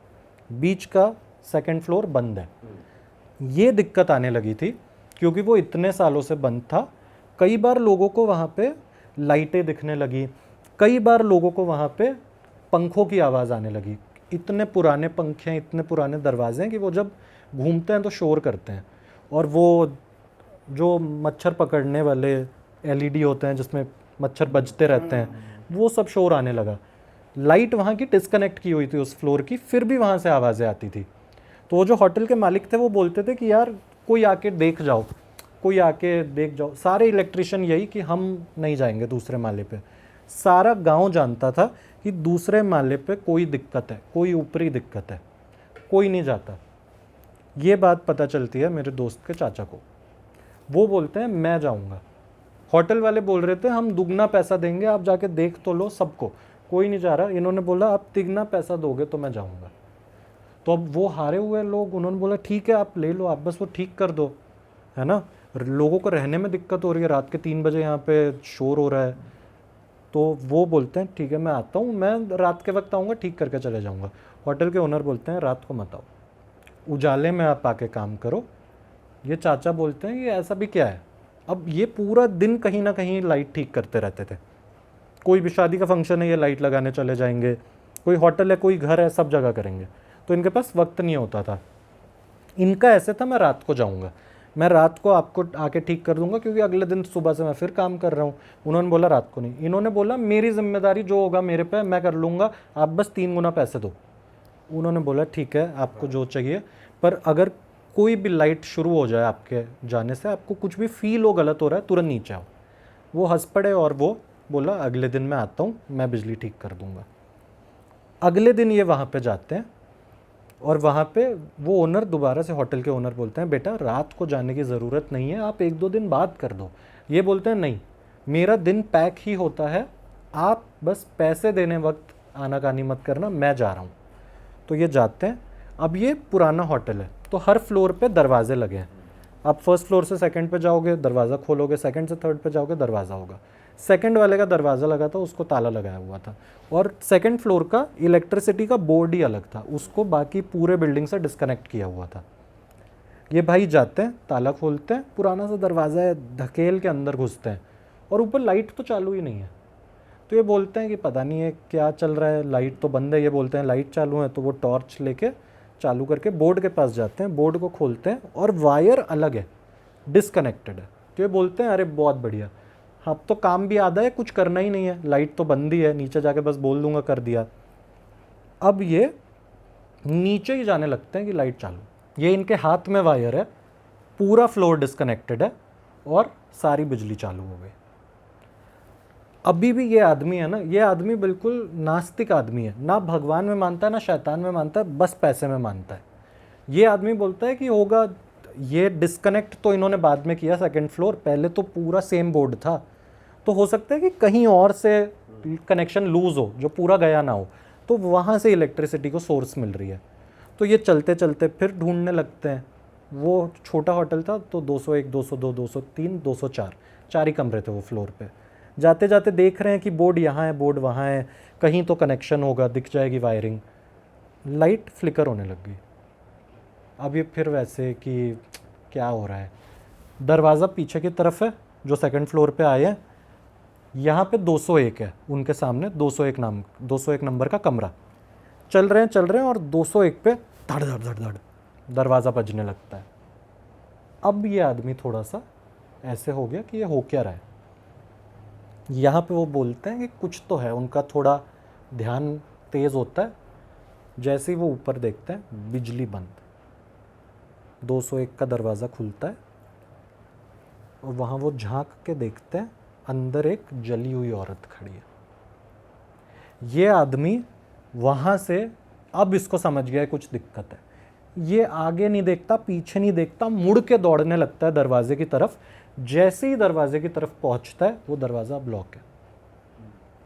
बीच का 2nd फ्लोर बंद है। ये दिक्कत आने लगी थी क्योंकि वो इतने सालों से बंद था। कई बार लोगों को वहाँ पे लाइटें दिखने लगी, कई बार लोगों को वहाँ पे पंखों की आवाज़ आने लगी। इतने पुराने पंखे हैं, इतने पुराने दरवाजे हैं कि वो जब घूमते हैं तो शोर करते हैं। और वो जो मच्छर पकड़ने वाले एलईडी होते हैं जिसमें मच्छर बजते रहते हैं, वो सब शोर आने लगा। लाइट वहाँ की डिस्कनेक्ट की हुई थी उस फ्लोर की, फिर भी वहाँ से आवाज़ें आती थी। तो वो जो होटल के मालिक थे वो बोलते थे कि यार कोई आके देख जाओ, कोई आके देख जाओ। सारे इलेक्ट्रिशियन यही कि हम नहीं जाएंगे दूसरे माले पे। सारा गांव जानता था कि दूसरे माले पे कोई दिक्कत है, कोई ऊपरी दिक्कत है, कोई नहीं जाता। ये बात पता चलती है मेरे दोस्त के चाचा को, वो बोलते हैं मैं जाऊँगा। होटल वाले बोल रहे थे हम दुगना पैसा देंगे, आप जाके देख तो लो सबको, कोई नहीं जा रहा। इन्होंने बोला आप तिगना पैसा दोगे तो मैं जाऊँगा। तो अब वो हारे हुए लोग, उन्होंने बोला ठीक है आप ले लो, आप बस वो ठीक कर दो, है ना, लोगों को रहने में दिक्कत हो रही है, रात के 3 बजे यहाँ पे शोर हो रहा है। तो वो बोलते हैं ठीक है मैं आता हूँ, मैं रात के वक्त आऊँगा, ठीक करके चले जाऊँगा। होटल के ओनर बोलते हैं रात को मत आओ, उजाले में आप आके काम करो। ये चाचा बोलते हैं ये ऐसा भी क्या है। अब ये पूरा दिन कहीं ना कहीं लाइट ठीक करते रहते थे। कोई भी शादी का फंक्शन है ये लाइट लगाने चले जाएंगे, कोई होटल है कोई घर है, सब जगह करेंगे। तो इनके पास वक्त नहीं होता था। इनका ऐसे था मैं रात को जाऊंगा, मैं रात को आपको आके ठीक कर दूंगा क्योंकि अगले दिन सुबह से मैं फिर काम कर रहा हूँ। उन्होंने बोला रात को नहीं। इन्होंने बोला मेरी जिम्मेदारी जो होगा मेरे पे मैं कर लूँगा, आप बस 3 गुना पैसे दो। उन्होंने बोला ठीक है आपको जो चाहिए, पर अगर कोई भी लाइट शुरू हो जाए आपके जाने से, आपको कुछ भी फील हो गलत हो रहा है, तुरंत नीचे आओ। वो हंस पड़े और वो बोला अगले दिन मैं आता हूँ, मैं बिजली ठीक कर दूँगा। अगले दिन ये वहाँ पे जाते हैं और वहाँ पे वो ओनर दोबारा से, होटल के ओनर बोलते हैं बेटा रात को जाने की ज़रूरत नहीं है, आप 1-2 दिन बाद कर दो। ये बोलते हैं नहीं मेरा दिन पैक ही होता है, आप बस पैसे देने वक्त आनाकानी मत करना, मैं जा रहा हूँ। तो ये जाते हैं। अब ये पुराना होटल है तो हर फ्लोर पे दरवाजे लगे हैं। आप 1st फ्लोर से 2nd पे जाओगे दरवाज़ा खोलोगे, 2nd से 3rd पे जाओगे दरवाज़ा होगा। 2nd वाले का दरवाज़ा लगा था, उसको ताला लगाया हुआ था, और 2nd फ्लोर का इलेक्ट्रिसिटी का बोर्ड ही अलग था, उसको बाकी पूरे बिल्डिंग से डिस्कनेक्ट किया हुआ था। ये भाई जाते हैं, ताला खोलते हैं, पुराना सा दरवाज़ा है, धकेल के अंदर घुसते हैं और ऊपर लाइट तो चालू ही नहीं है। तो ये बोलते हैं कि पता नहीं है क्या चल रहा है, लाइट तो बंद है। ये बोलते हैं लाइट चालू है। तो वो टॉर्च लेके चालू करके बोर्ड के पास जाते हैं, बोर्ड को खोलते हैं और वायर अलग है, डिस्कनेक्टेड है। तो ये बोलते हैं अरे बहुत बढ़िया, अब तो काम भी आधा है, कुछ करना ही नहीं है, लाइट तो बंद ही है, नीचे जाके बस बोल दूंगा कर दिया। अब ये नीचे ही जाने लगते हैं कि लाइट चालू। ये इनके हाथ में वायर है, पूरा फ्लोर डिस्कनेक्टेड है और सारी बिजली चालू हो गई। अभी भी ये आदमी है ना, ये आदमी बिल्कुल नास्तिक आदमी है, ना भगवान में मानता है ना शैतान में मानता है, बस पैसे में मानता है। ये आदमी बोलता है कि होगा ये डिस्कनेक्ट तो इन्होंने बाद में किया सेकंड फ्लोर, पहले तो पूरा सेम बोर्ड था, तो हो सकता है कि कहीं और से कनेक्शन लूज़ हो जो पूरा गया ना हो, तो वहाँ से इलेक्ट्रिसिटी को सोर्स मिल रही है। तो ये चलते चलते फिर ढूंढने लगते हैं। वो छोटा होटल था तो 201, 202, 203, 204 4 ही कमरे थे वो फ्लोर पे। जाते जाते देख रहे हैं कि बोर्ड यहाँ है, बोर्ड वहाँ है, कहीं तो कनेक्शन होगा, दिख जाएगी वायरिंग। लाइट फ्लिकर होने लग गई। अब ये फिर वैसे कि क्या हो रहा है। दरवाज़ा पीछे की तरफ है, जो सेकंड फ्लोर पे आए हैं, यहाँ पे 201 है उनके सामने, 201 नंबर का कमरा। चल रहे हैं और 201 पे धड़ धड़ धड़ धड़ दरवाज़ा बजने लगता है। अब ये आदमी थोड़ा सा ऐसे हो गया कि ये हो क्या रहा है। यहाँ पे वो बोलते हैं कि कुछ तो है, उनका थोड़ा ध्यान तेज़ होता है। जैसे ही वो ऊपर देखते हैं, बिजली बंद। 201 का दरवाज़ा खुलता है और वहाँ वो झांक के देखते हैं, अंदर एक जली हुई औरत खड़ी है। ये आदमी वहाँ से अब इसको समझ गया है कुछ दिक्कत है। ये आगे नहीं देखता, पीछे नहीं देखता, मुड़ के दौड़ने लगता है दरवाजे की तरफ। जैसे ही दरवाजे की तरफ पहुँचता है, वो दरवाज़ा ब्लॉक है।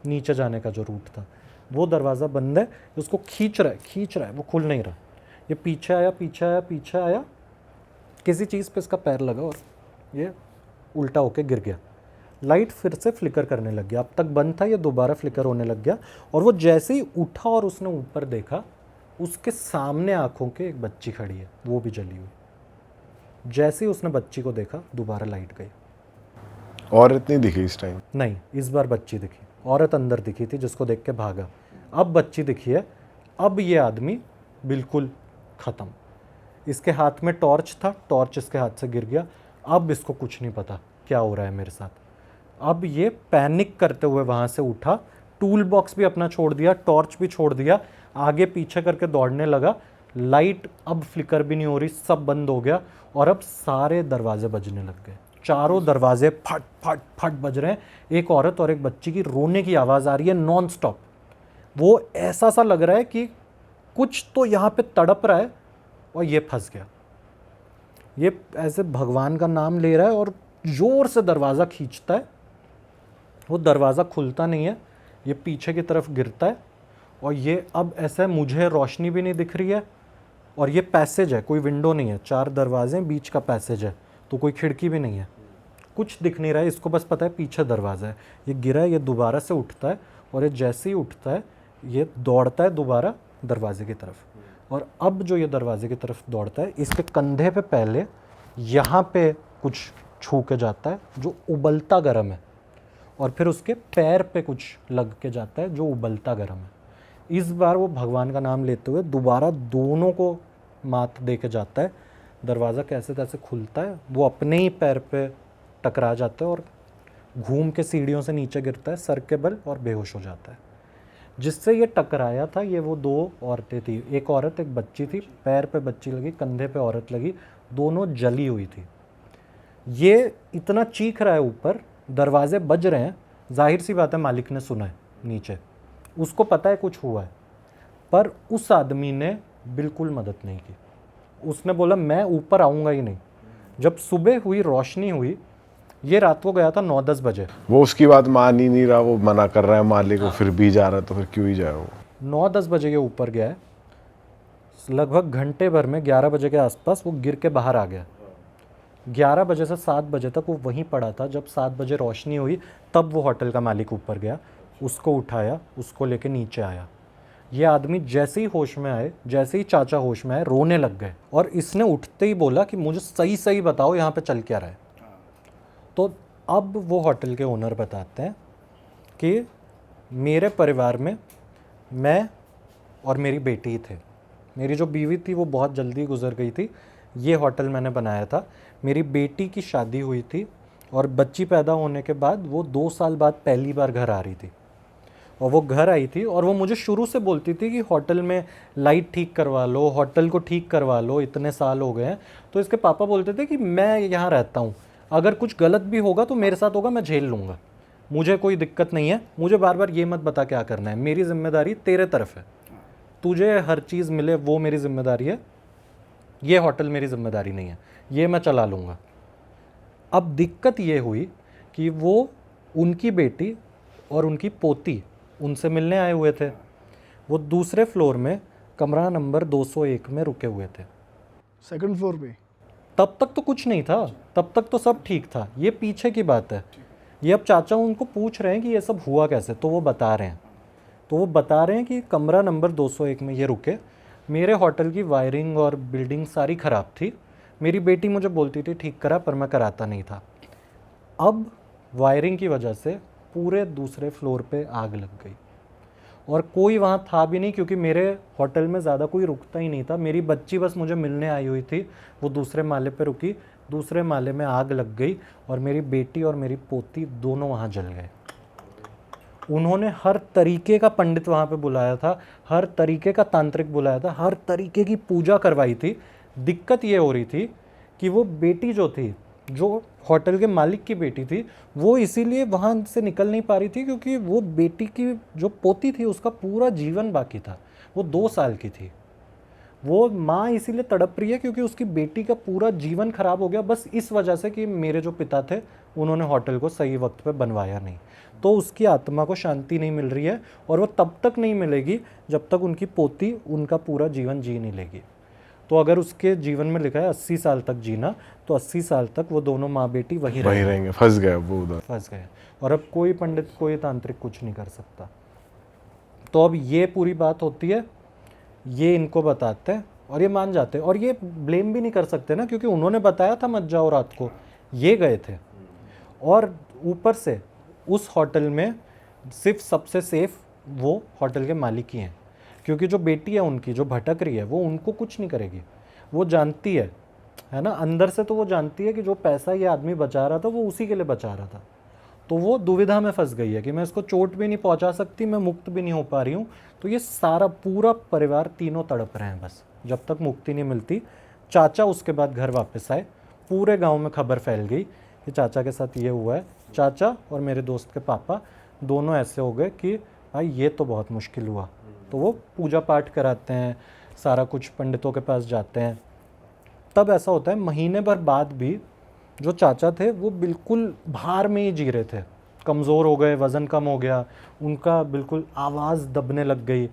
नीचे जाने का जो रूट था, वो दरवाज़ा बंद है। उसको खींच रहा है, वो खुल नहीं रहा। ये पीछे आया, किसी चीज़ पे इसका पैर लगा और ये उल्टा होके गिर गया। लाइट फिर से फ्लिकर करने लग गया। अब तक बंद था, ये दोबारा फ्लिकर होने लग गया। और वो जैसे ही उठा और उसने ऊपर देखा, उसके सामने आंखों के एक बच्ची खड़ी है, वो भी जली हुई। जैसे ही उसने बच्ची को देखा, दोबारा लाइट गई। औरत नहीं दिखी इस टाइम? नहीं, इस बार बच्ची दिखी। औरत अंदर दिखी थी, जिसको देख के भागा। अब बच्ची दिखी है। अब ये आदमी बिल्कुल ख़त्म। इसके हाथ में टॉर्च था, टॉर्च इसके हाथ से गिर गया। अब इसको कुछ नहीं पता क्या हो रहा है मेरे साथ। अब ये पैनिक करते हुए वहाँ से उठा, टूल बॉक्स भी अपना छोड़ दिया, टॉर्च भी छोड़ दिया, आगे पीछे करके दौड़ने लगा। लाइट अब फ्लिकर भी नहीं हो रही, सब बंद हो गया। और अब सारे दरवाजे बजने लग गए। चारों दरवाजे फट फट फट बज रहे हैं। एक औरत और एक बच्ची की रोने की आवाज़ आ रही है नॉन स्टॉप। वो ऐसा सा लग रहा है कि कुछ तो यहाँ पे तड़प रहा है और ये फंस गया। ये ऐसे भगवान का नाम ले रहा है और ज़ोर से दरवाज़ा खींचता है। वो दरवाज़ा खुलता नहीं है, ये पीछे की तरफ गिरता है। और ये अब ऐसा है, मुझे रोशनी भी नहीं दिख रही है और ये पैसेज है, कोई विंडो नहीं है, 4 दरवाजे, बीच का पैसेज है, तो कोई खिड़की भी नहीं है, कुछ दिख नहीं रहा है। इसको बस पता है पीछे दरवाज़ा है। ये गिरा है, ये दोबारा से उठता है और ये जैसे ही उठता है, ये दौड़ता है दोबारा दरवाजे की तरफ। और अब जो ये दरवाजे की तरफ दौड़ता है, इसके कंधे पे पहले यहाँ पे कुछ छू के जाता है जो उबलता गर्म है, और फिर उसके पैर पे कुछ लग के जाता है जो उबलता गर्म है। इस बार वो भगवान का नाम लेते हुए दोबारा दोनों को मात दे के जाता है। दरवाज़ा कैसे तैसे खुलता है, वो अपने ही पैर पे टकरा जाता है और घूम के सीढ़ियों से नीचे गिरता है सर के बल और बेहोश हो जाता है। जिससे ये टकराया था, ये वो 2 औरतें थी, एक औरत एक बच्ची थी। पैर पे बच्ची लगी, कंधे पे औरत लगी, दोनों जली हुई थी। ये इतना चीख रहा है ऊपर, दरवाजे बज रहे हैं, जाहिर सी बात है मालिक ने सुना है नीचे, उसको पता है कुछ हुआ है। पर उस आदमी ने बिल्कुल मदद नहीं की। उसने बोला मैं ऊपर आऊँगा ही नहीं। जब सुबह हुई, रोशनी हुई, ये रात को गया था 9-10 बजे। वो उसकी बात मान ही नहीं रहा, वो मना कर रहा है मालिक को, फिर भी जा रहा है, तो फिर क्यों ही जाए वो? 9-10 बजे ये ऊपर गया है। लगभग घंटे भर में 11 बजे के आसपास वो गिर के बाहर आ गया। 11 बजे से 7 बजे तक वो वहीं पड़ा था। जब 7 बजे रोशनी हुई, तब वो होटल का मालिक ऊपर गया, उसको उठाया, उसको लेके नीचे आया। ये आदमी जैसे ही होश में आए, जैसे ही चाचा होश में आए, रोने लग गए। और इसने उठते ही बोला कि मुझे सही सही बताओ यहाँ पे चल क्या रहा है। तो अब वो होटल के ओनर बताते हैं कि मेरे परिवार में मैं और मेरी बेटी थे। मेरी जो बीवी थी वो बहुत जल्दी गुजर गई थी। ये होटल मैंने बनाया था। मेरी बेटी की शादी हुई थी और बच्ची पैदा होने के बाद वो 2 साल बाद पहली बार घर आ रही थी। और वो घर आई थी और वो मुझे शुरू से बोलती थी कि होटल में लाइट ठीक करवा लो, होटल को ठीक करवा लो, इतने साल हो गए हैं। तो इसके पापा बोलते थे कि मैं यहाँ रहता हूँ, अगर कुछ गलत भी होगा तो मेरे साथ होगा, मैं झेल लूँगा, मुझे कोई दिक्कत नहीं है। मुझे बार बार ये मत बता क्या करना है, मेरी जिम्मेदारी तेरे तरफ है, तुझे हर चीज़ मिले वो मेरी जिम्मेदारी है, ये होटल मेरी जिम्मेदारी नहीं है, ये मैं चला लूँगा। अब दिक्कत ये हुई कि वो उनकी बेटी और उनकी पोती उनसे मिलने आए हुए थे। वो दूसरे फ्लोर में कमरा नंबर 201 में रुके हुए थे। सेकंड फ्लोर पे? तब तक तो कुछ नहीं था, तब तक तो सब ठीक था। ये पीछे की बात है। ये अब चाचा उनको पूछ रहे हैं कि ये सब हुआ कैसे, तो वो बता रहे हैं। तो वो बता रहे हैं कि कमरा नंबर 201 में ये रुके, मेरे होटल की वायरिंग और बिल्डिंग सारी ख़राब थी, मेरी बेटी मुझे बोलती थी ठीक करा, पर मैं कराता नहीं था। अब वायरिंग की वजह से पूरे दूसरे फ्लोर पे आग लग गई और कोई वहाँ था भी नहीं, क्योंकि मेरे होटल में ज़्यादा कोई रुकता ही नहीं था। मेरी बच्ची बस मुझे मिलने आई हुई थी, वो दूसरे माले पे रुकी, दूसरे माले में आग लग गई और मेरी बेटी और मेरी पोती दोनों वहाँ जल गए। उन्होंने हर तरीके का पंडित वहाँ पे बुलाया था, हर तरीके का तांत्रिक बुलाया था, हर तरीके की पूजा करवाई थी। दिक्कत ये हो रही थी कि वो बेटी जो थी, जो होटल के मालिक की बेटी थी, वो इसीलिए वहाँ से निकल नहीं पा रही थी क्योंकि वो बेटी की जो पोती थी उसका पूरा जीवन बाकी था। वो 2 साल की थी। वो माँ इसीलिए तड़प रही है क्योंकि उसकी बेटी का पूरा जीवन खराब हो गया, बस इस वजह से कि मेरे जो पिता थे उन्होंने होटल को सही वक्त पे बनवाया नहीं। तो उसकी आत्मा को शांति नहीं मिल रही है और वो तब तक नहीं मिलेगी जब तक उनकी पोती उनका पूरा जीवन जी नहीं लेगी। तो अगर उसके जीवन में लिखा है 80 साल तक जीना, तो 80 साल तक वो दोनों माँ बेटी वहीं रहेंगे, फंस गए वो उधर, फंस गए। और अब कोई पंडित कोई तांत्रिक कुछ नहीं कर सकता। तो अब ये पूरी बात होती है, ये इनको बताते हैं और ये मान जाते हैं। और ये ब्लेम भी नहीं कर सकते ना, क्योंकि उन्होंने बताया था मत जाओ रात को, ये गए थे। और ऊपर से उस होटल में सिर्फ सबसे सेफ वो होटल के मालिक ही हैं, क्योंकि जो बेटी है उनकी जो भटक रही है वो उनको कुछ नहीं करेगी। वो जानती है ना, अंदर से तो वो जानती है कि जो पैसा ये आदमी बचा रहा था वो उसी के लिए बचा रहा था। तो वो दुविधा में फंस गई है कि मैं इसको चोट भी नहीं पहुंचा सकती, मैं मुक्त भी नहीं हो पा रही हूँ। तो ये सारा पूरा परिवार तीनों तड़प रहे हैं बस, जब तक मुक्ति नहीं मिलती। चाचा उसके बाद घर वापस आए, पूरे गांव में खबर फैल गई कि चाचा के साथ ये हुआ है। चाचा और मेरे दोस्त के पापा दोनों ऐसे हो गए कि भाई ये तो बहुत मुश्किल हुआ। तो वो पूजा पाठ कराते हैं, सारा कुछ पंडितों के पास जाते हैं। तब ऐसा होता है महीने भर बाद भी जो चाचा थे वो बिल्कुल भार में ही जी रहे थे, कमज़ोर हो गए, वज़न कम हो गया, उनका बिल्कुल आवाज़ दबने लग गई।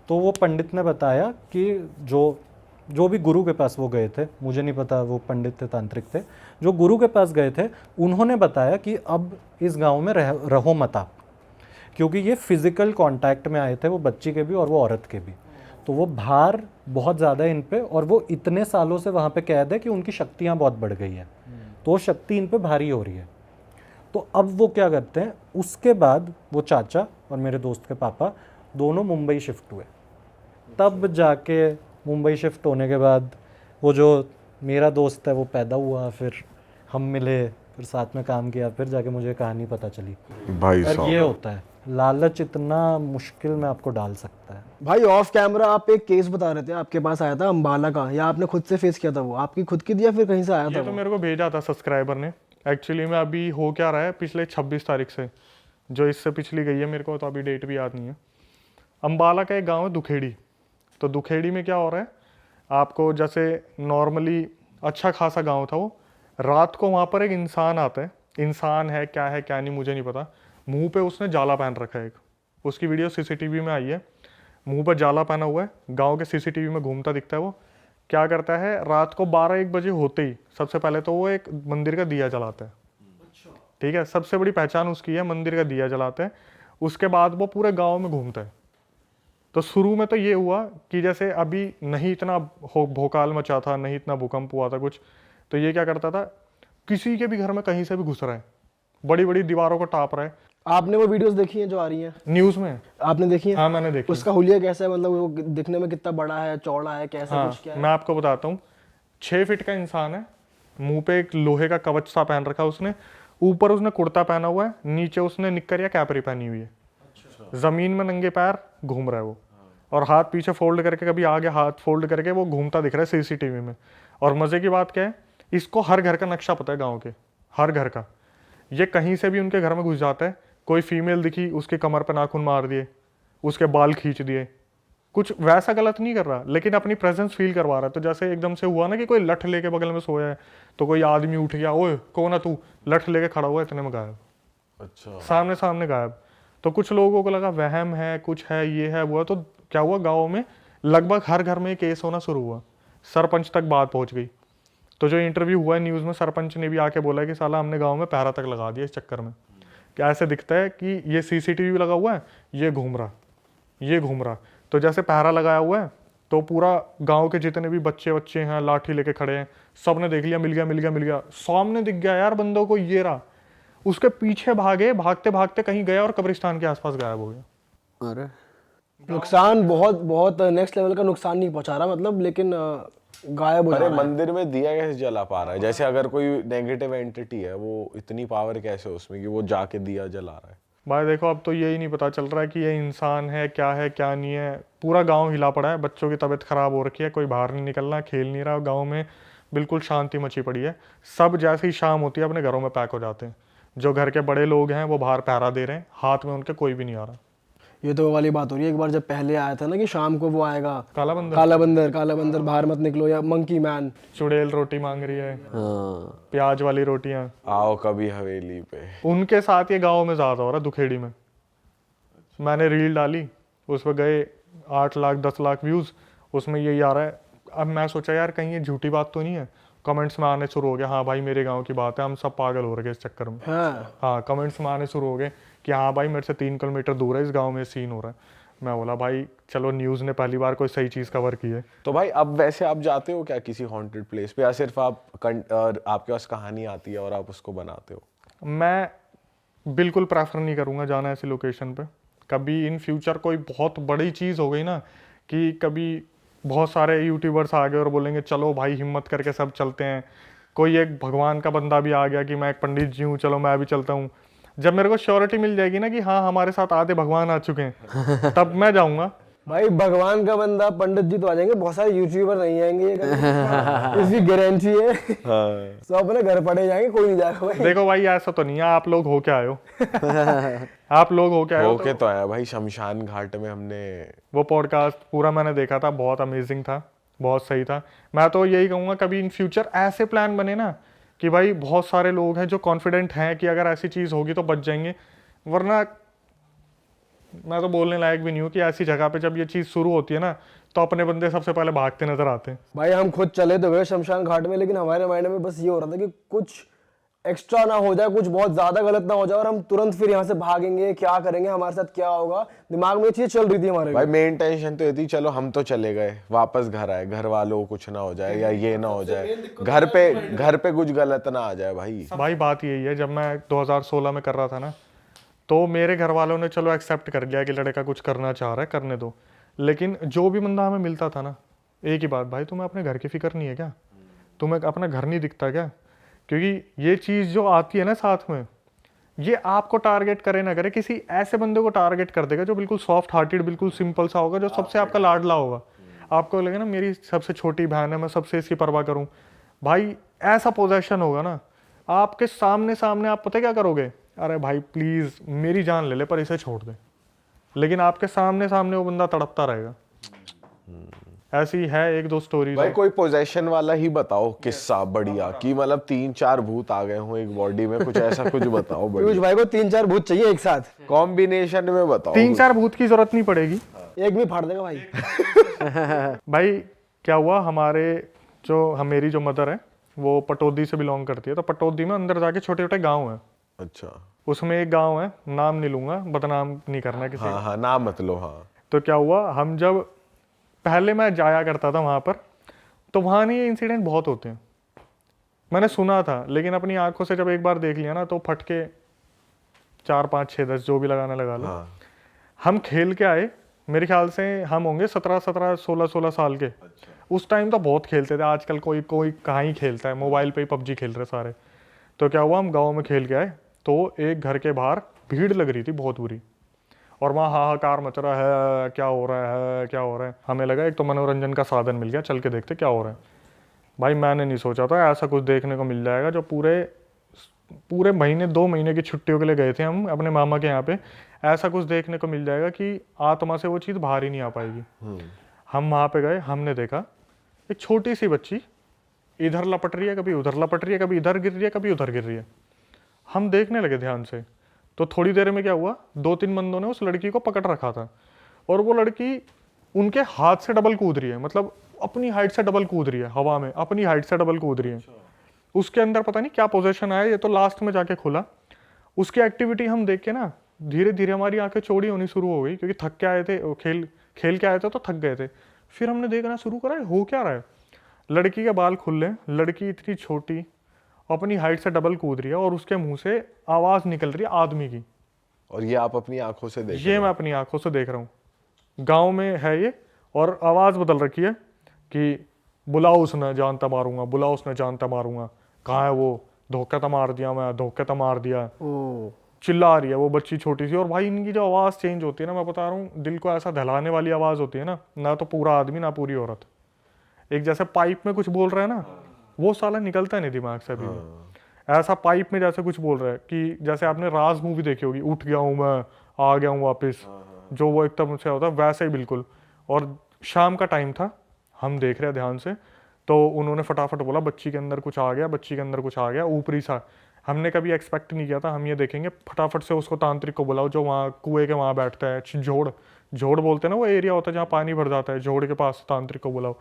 तो वो पंडित ने बताया कि जो भी गुरु के पास वो गए थे, मुझे नहीं पता वो पंडित थे तांत्रिक थे, जो गुरु के पास गए थे उन्होंने बताया कि अब इस गांव में रहो मत आप, क्योंकि ये फिज़िकल कांटेक्ट में आए थे, वो बच्ची के भी और वो औरत के भी। तो वो भार बहुत ज़्यादा है इन पे, और वो इतने सालों से वहाँ पे कैद है कि उनकी शक्तियाँ बहुत बढ़ गई हैं, तो शक्ति इन पे भारी हो रही है। तो अब वो क्या करते हैं, उसके बाद वो चाचा और मेरे दोस्त के पापा दोनों मुंबई शिफ्ट हुए। तब जाके मुंबई शिफ्ट होने के बाद वो जो मेरा दोस्त है वो पैदा हुआ, फिर हम मिले, फिर साथ में काम किया, फिर जाके मुझे कहानी पता चली। भाई और साहब ये होता है, लालच इतना मुश्किल में आपको डाल सकता है। भाई ऑफ कैमरा आप एक केस बता रहे थे, आपके पास आया था अंबाला का, या आपने खुद से फेस किया था? वो आपकी खुद की थी या फिर कहीं से आया था? ये तो मेरे को भेजा था सब्सक्राइबर ने। एक्चुअली में अभी हो क्या रहा है, पिछले 26 तारीख से, जो इससे पिछली गई है, मेरे को तो अभी डेट भी याद नहीं है। अंबाला का एक गांव है दुखेड़ी। तो दुखेड़ी में क्या हो रहा है, आपको जैसे नॉर्मली अच्छा खासा गांव था वो, रात को वहाँ पर एक इंसान आता है, इंसान है क्या नहीं मुझे नहीं पता, मुंह पे उसने जाला पहन रखा है एक, उसकी वीडियो सीसीटीवी में आई है, मुंह पर जाला पहना हुआ है, गांव के सीसीटीवी में घूमता दिखता है। वो क्या करता है, रात को 12-1 बजे होते ही सबसे पहले तो वो एक मंदिर का दिया जलाता है। ठीक है, सबसे बड़ी पहचान उसकी है, मंदिर का दिया जलाते हैं। उसके बाद वो पूरे गांव में घूमता है। तो शुरू में तो ये हुआ कि जैसे अभी नहीं इतना भोकाल मचा था, नहीं इतना भूकंप हुआ था कुछ, तो ये क्या करता था, किसी के भी घर में कहीं से भी घुस रहा है, बड़ी बड़ी दीवारों को टाप रहा है। आपने वो वीडियोस देखी हैं जो आ रही हैं न्यूज में? आपने देखी है? हाँ मैंने देखी। उसका हुलिया कैसा है, मतलब वो दिखने में कितना बड़ा है, चौड़ा है, कैसा हाँ, कुछ क्या है? मैं आपको बताता हूँ। 6 फीट का इंसान है, मुंह पे एक लोहे का कवच सा पहन रखा है उसने, ऊपर उसने कुर्ता पहना हुआ है, नीचे उसने निक्कर या कैपरी पहनी हुई है, जमीन में नंगे पैर घूम रहा है वो, और हाथ पीछे फोल्ड करके, कभी आगे हाथ फोल्ड करके वो घूमता दिख रहा है सीसीटीवी में। और मजे की बात क्या है, इसको हर घर का नक्शा पता है, गाँव के हर घर का। ये कहीं से भी उनके घर में घुस जाता है, कोई फीमेल दिखी उसके कमर पर नाखून मार दिए, उसके बाल खींच दिए, कुछ वैसा गलत नहीं कर रहा, लेकिन अपनी प्रेजेंस फील करवा रहा है। तो जैसे एकदम से हुआ ना कि कोई लठ लेके बगल में सोया है, तो कोई आदमी उठ गया, ओए कौन है तू, लठ लेके खड़ा हुआ है, इतने में गायब, अच्छा सामने सामने गायब। तो कुछ लोगों को लगा वहम है, कुछ है, ये है वो है। तो क्या हुआ, गाँव में लगभग हर घर में ये केस होना शुरू हुआ, सरपंच तक बात पहुंच गई। तो जो इंटरव्यू हुआ है न्यूज़ में, सरपंच ने भी आके बोला कि साला हमने गांव में पहरा तक लगा दिया इस चक्कर में, कि ऐसे दिखता है कि ये सीसीटीवी लगा हुआ है, ये घूम रहा, ये घूम रहा। तो जैसे पहरा लगाया हुआ है, तो पूरा गांव के जितने भी बच्चे हैं लाठी लेके खड़े हैं, सब ने देख लिया, मिल गया मिल गया मिल गया, सामने दिख गया यार बंदों को, ये रहा। उसके पीछे भागे, भागते भागते कहीं गया और कब्रिस्तान के आसपास गायब हो गया। अरे नुकसान बहुत बहुत नेक्स्ट लेवल का नुकसान नहीं पहुंचा रहा मतलब, लेकिन गायब हो जा अरे रहा है। मंदिर में दिया कैसे जला पा रहा है? जैसे अगर कोई नेगेटिव एंटिटी है, वो इतनी पावर कैसे है उसमें कि वो जाके दिया जला रहा है? भाई देखो, अब तो यही नहीं पता चल रहा है कि ये इंसान है क्या नहीं है। पूरा गांव हिला पड़ा है, बच्चों की तबीयत खराब हो रखी है, कोई बाहर नहीं निकलना, खेल नहीं रहा, गांव में बिल्कुल शांति मची पड़ी है। सब जैसे ही शाम होती है अपने घरों में पैक हो जाते हैं। जो घर के बड़े लोग हैं वो बाहर पहरा दे रहे हैं, हाथ में उनके कोई भी नहीं आ रहा। ये तो वो वाली बात हो रही है, एक बार जब पहले आया था ना कि शाम को वो आएगा, काला बंदर, काला बंदर बाहर मत निकलो, या मंकी मैन। चुड़ैल रोटी मांग रही है, हाँ प्याज वाली रोटियां, आओ कभी हवेली पे। उनके साथ ये गांव में ज्यादा हो रहा है, दुखेड़ी में। मैंने रील डाली, उस पर गए 8 लाख 10 लाख व्यूज, उसमें यही आ रहा है। अब मैं सोचा यार कहीं ये झूठी बात तो नहीं है। कमेंट्स में आने शुरू हो गया, हाँ भाई मेरे गांव की बात है, हम सब पागल हो रहे हैं इस चक्कर में। हाँ, कमेंट्स में आने शुरू हो गए कि हाँ भाई मेरे से 3 किलोमीटर दूर है, इस गांव में सीन हो रहा है। मैं बोला भाई चलो, न्यूज़ ने पहली बार कोई सही चीज़ कवर की है। तो भाई अब वैसे आप जाते हो क्या किसी हॉन्टेड प्लेस पे, या सिर्फ आपके पास कहानी आती है और आप उसको बनाते हो? मैं बिल्कुल प्रेफर नहीं करूँगा जाना ऐसी लोकेशन पे। कभी इन फ्यूचर कोई बहुत बड़ी चीज़ हो गई ना, कि कभी बहुत सारे यूट्यूबर्स आ गए और बोलेंगे चलो भाई हिम्मत करके सब चलते हैं, कोई एक भगवान का बंदा भी आ गया कि मैं एक पंडित जी हूँ, चलो मैं भी चलता हूँ, जब मेरे को श्योरिटी मिल जाएगी ना कि हाँ हमारे साथ आधे भगवान आ चुके हैं, तब मैं जाऊँगा। भाई भगवान का बंदा, पंडित जी तो आ जाएंगे, बहुत सारे यूट्यूबर नहीं आएंगे, ये इसकी गारंटी है। सब अपने घर पड़े जाएंगे, कोई नहीं जाएगा भाई। देखो भाई ऐसा तो नहीं है, आप लोग हो क्या आए हो आप लोग हो क्या आए हो। ओके तो आया भाई, शमशान घाट में हमने वो पॉडकास्ट पूरा मैंने देखा था, बहुत अमेजिंग था, बहुत सही था। मैं तो यही कहूँगा कभी इन फ्यूचर ऐसे प्लान बने ना कि भाई बहुत सारे लोग हैं जो कॉन्फिडेंट हैं कि अगर ऐसी चीज़ होगी तो बच जाएंगे, वरना मैं तो बोलने लायक भी नहीं हूँ कि ऐसी जगह पे जब ये चीज़ शुरू होती है ना, तो अपने बंदे सबसे पहले भागते नजर आते हैं। भाई हम खुद चले तो गए शमशान घाट में, लेकिन हमारे माइंड में बस ये हो रहा था कि कुछ एक्स्ट्रा ना हो जाए, कुछ बहुत ज्यादा गलत ना हो जाए और हम तुरंत फिर यहाँ से भागेंगे, क्या करेंगे, हमारे साथ क्या होगा, दिमाग में ये चीज चल रही थी हमारे। भाई मेन टेंशन तो ये थी, चलो हम तो चले गए, वापस घर आए, घर वालों को कुछ ना हो जाए या ये ना हो जाए, घर पे कुछ गलत ना आ जाए। भाई बात यही है, जब मैं 2016 में कर रहा था ना, तो मेरे घर वालों ने चलो एक्सेप्ट कर लिया कि लड़का कुछ करना चाह रहा है, करने दो। लेकिन जो भी बंदा हमें मिलता था ना, एक ही बात, भाई तुम्हें अपने घर की फिक्र नहीं है क्या, तुम्हें अपना घर नहीं दिखता क्या? क्योंकि ये चीज़ जो आती है ना साथ में, ये आपको टारगेट करे ना करे, किसी ऐसे बंदे को टारगेट कर देगा जो बिल्कुल सॉफ्ट हार्टेड, बिल्कुल सिंपल सा होगा, जो सबसे आपका लाडला होगा। आपको लगेगा ना मेरी सबसे छोटी बहन है, मैं सबसे इसकी परवाह करूँ। भाई ऐसा पोजेशन होगा ना आपके सामने सामने, आप पता क्या करोगे, अरे भाई प्लीज़ मेरी जान ले ले पर इसे छोड़ दे, लेकिन आपके सामने सामने वो बंदा तड़पता रहेगा। ऐसी है 1-2 स्टोरी। भाई कोई पोजेशन वाला ही बताओ किस्सा बढ़िया, कि मतलब 3-4 भूत आ गए हों एक बॉडी में, कुछ ऐसा कुछ बताओ बढ़िया। भाई को 3-4 भूत चाहिए एक साथ, कॉम्बिनेशन में बताओ। 3-4 भूत की जरूरत नहीं पड़ेगी, एक भी फाड़ देगा भाई। भाई क्या हुआ, मेरी जो मदर है वो पटौदी से बिलोंग करती है, तो पटौदी में अंदर जाके छोटे छोटे गाँव हैं। अच्छा, उसमें एक गाँव है, नाम नहीं लूंगा, बदनाम नहीं करना किसी हाँ हाँ नाम मत लो। हाँ तो क्या हुआ, हम जब पहले मैं जाया करता था वहाँ पर, तो वहाँ नहीं ये इंसिडेंट बहुत होते हैं, मैंने सुना था, लेकिन अपनी आंखों से जब एक बार देख लिया ना, तो फटके 4, 5, 6, 10 जो भी लगाना लगा लो। हाँ। हम खेल के आए, मेरे ख्याल से हम होंगे 17, 16 साल के। उस टाइम तो बहुत खेलते थे, आजकल कोई कहाँ ही खेलता है, मोबाइल पे ही PUBG खेल रहे सारे। तो क्या हुआ, हम गाँव में खेल के आए, तो एक घर के बाहर भीड़ लग रही थी बहुत बुरी, और वहाँ हाहाकार मच रहा है, क्या हो रहा है। हमें लगा एक तो मनोरंजन का साधन मिल गया, चल के देखते क्या हो रहा है। भाई मैंने नहीं सोचा था ऐसा कुछ देखने को मिल जाएगा। जो पूरे महीने 2 महीने की छुट्टियों के लिए गए थे हम अपने मामा के यहाँ पे, ऐसा कुछ देखने को मिल जाएगा कि आत्मा से वो चीज़ बाहर ही नहीं आ पाएगी। हम वहाँ पे गए, हमने देखा एक छोटी सी बच्ची इधर लपट रही है, कभी उधर लपट रही है, कभी इधर गिर रही है, कभी उधर गिर रही है। हम देखने लगे ध्यान से, तो थोड़ी देर में क्या हुआ, 2-3 बंदों ने उस लड़की को पकड़ रखा था और वो लड़की उनके हाथ से डबल कूद रही है, मतलब अपनी हाइट से डबल कूद रही है हवा में, अपनी हाइट से डबल कूद रही है। उसके अंदर पता नहीं क्या पोजीशन आया, ये तो लास्ट में जाके खुला। उसकी एक्टिविटी हम देख के ना धीरे धीरे हमारी आंखें चौड़ी होनी शुरू हो गई, क्योंकि थक के आए थे, खेल के आए थे तो थक गए थे। फिर हमने देखना शुरू करा हो क्या रहा है। लड़की के बाल खुले, लड़की इतनी छोटी अपनी हाइट से डबल कूद रही है और उसके मुंह से आवाज निकल रही है आदमी की। और ये आप अपनी आंखों से देख ये मैं अपनी आंखों से देख रहा हूँ, गांव में है ये। और आवाज बदल रखी है कि बुलाओ उसने जानता मारूंगा, बुलाओ उसने जानता मारूंगा, कहाँ है वो, धोखा तो मार दिया मैं, धोखा तो मार दिया, चिल्ला रही है वो बच्ची छोटी सी। और भाई इनकी जो आवाज़ चेंज होती है ना, मैं बता रहा हूँ, दिल को ऐसा दहलाने वाली आवाज़ होती है ना, ना तो पूरा आदमी ना पूरी औरत, एक जैसे पाइप में कुछ बोल रहा है ना, वो साला निकलता नहीं दिमाग से अभी भी। ऐसा पाइप में जैसे कुछ बोल रहा है कि जैसे आपने राज मूवी देखी होगी, उठ गया हूँ मैं, आ गया हूँ वापस, जो वो एकदम से होता है वैसे ही बिल्कुल। और शाम का टाइम था, हम देख रहे हैं ध्यान से, तो उन्होंने फटाफट बोला बच्ची के अंदर कुछ आ गया, बच्ची के अंदर कुछ आ गया ऊपरी सा। हमने कभी एक्सपेक्ट नहीं किया था हम ये देखेंगे, फटाफट से उसको तांत्रिक को बुलाओ जो वहाँ कुएं के वहाँ बैठता है, झोड़ बोलते हैं ना, वो एरिया होता है जहाँ पानी भर जाता है, झोड़ के पास तांत्रिक को बुलाओ।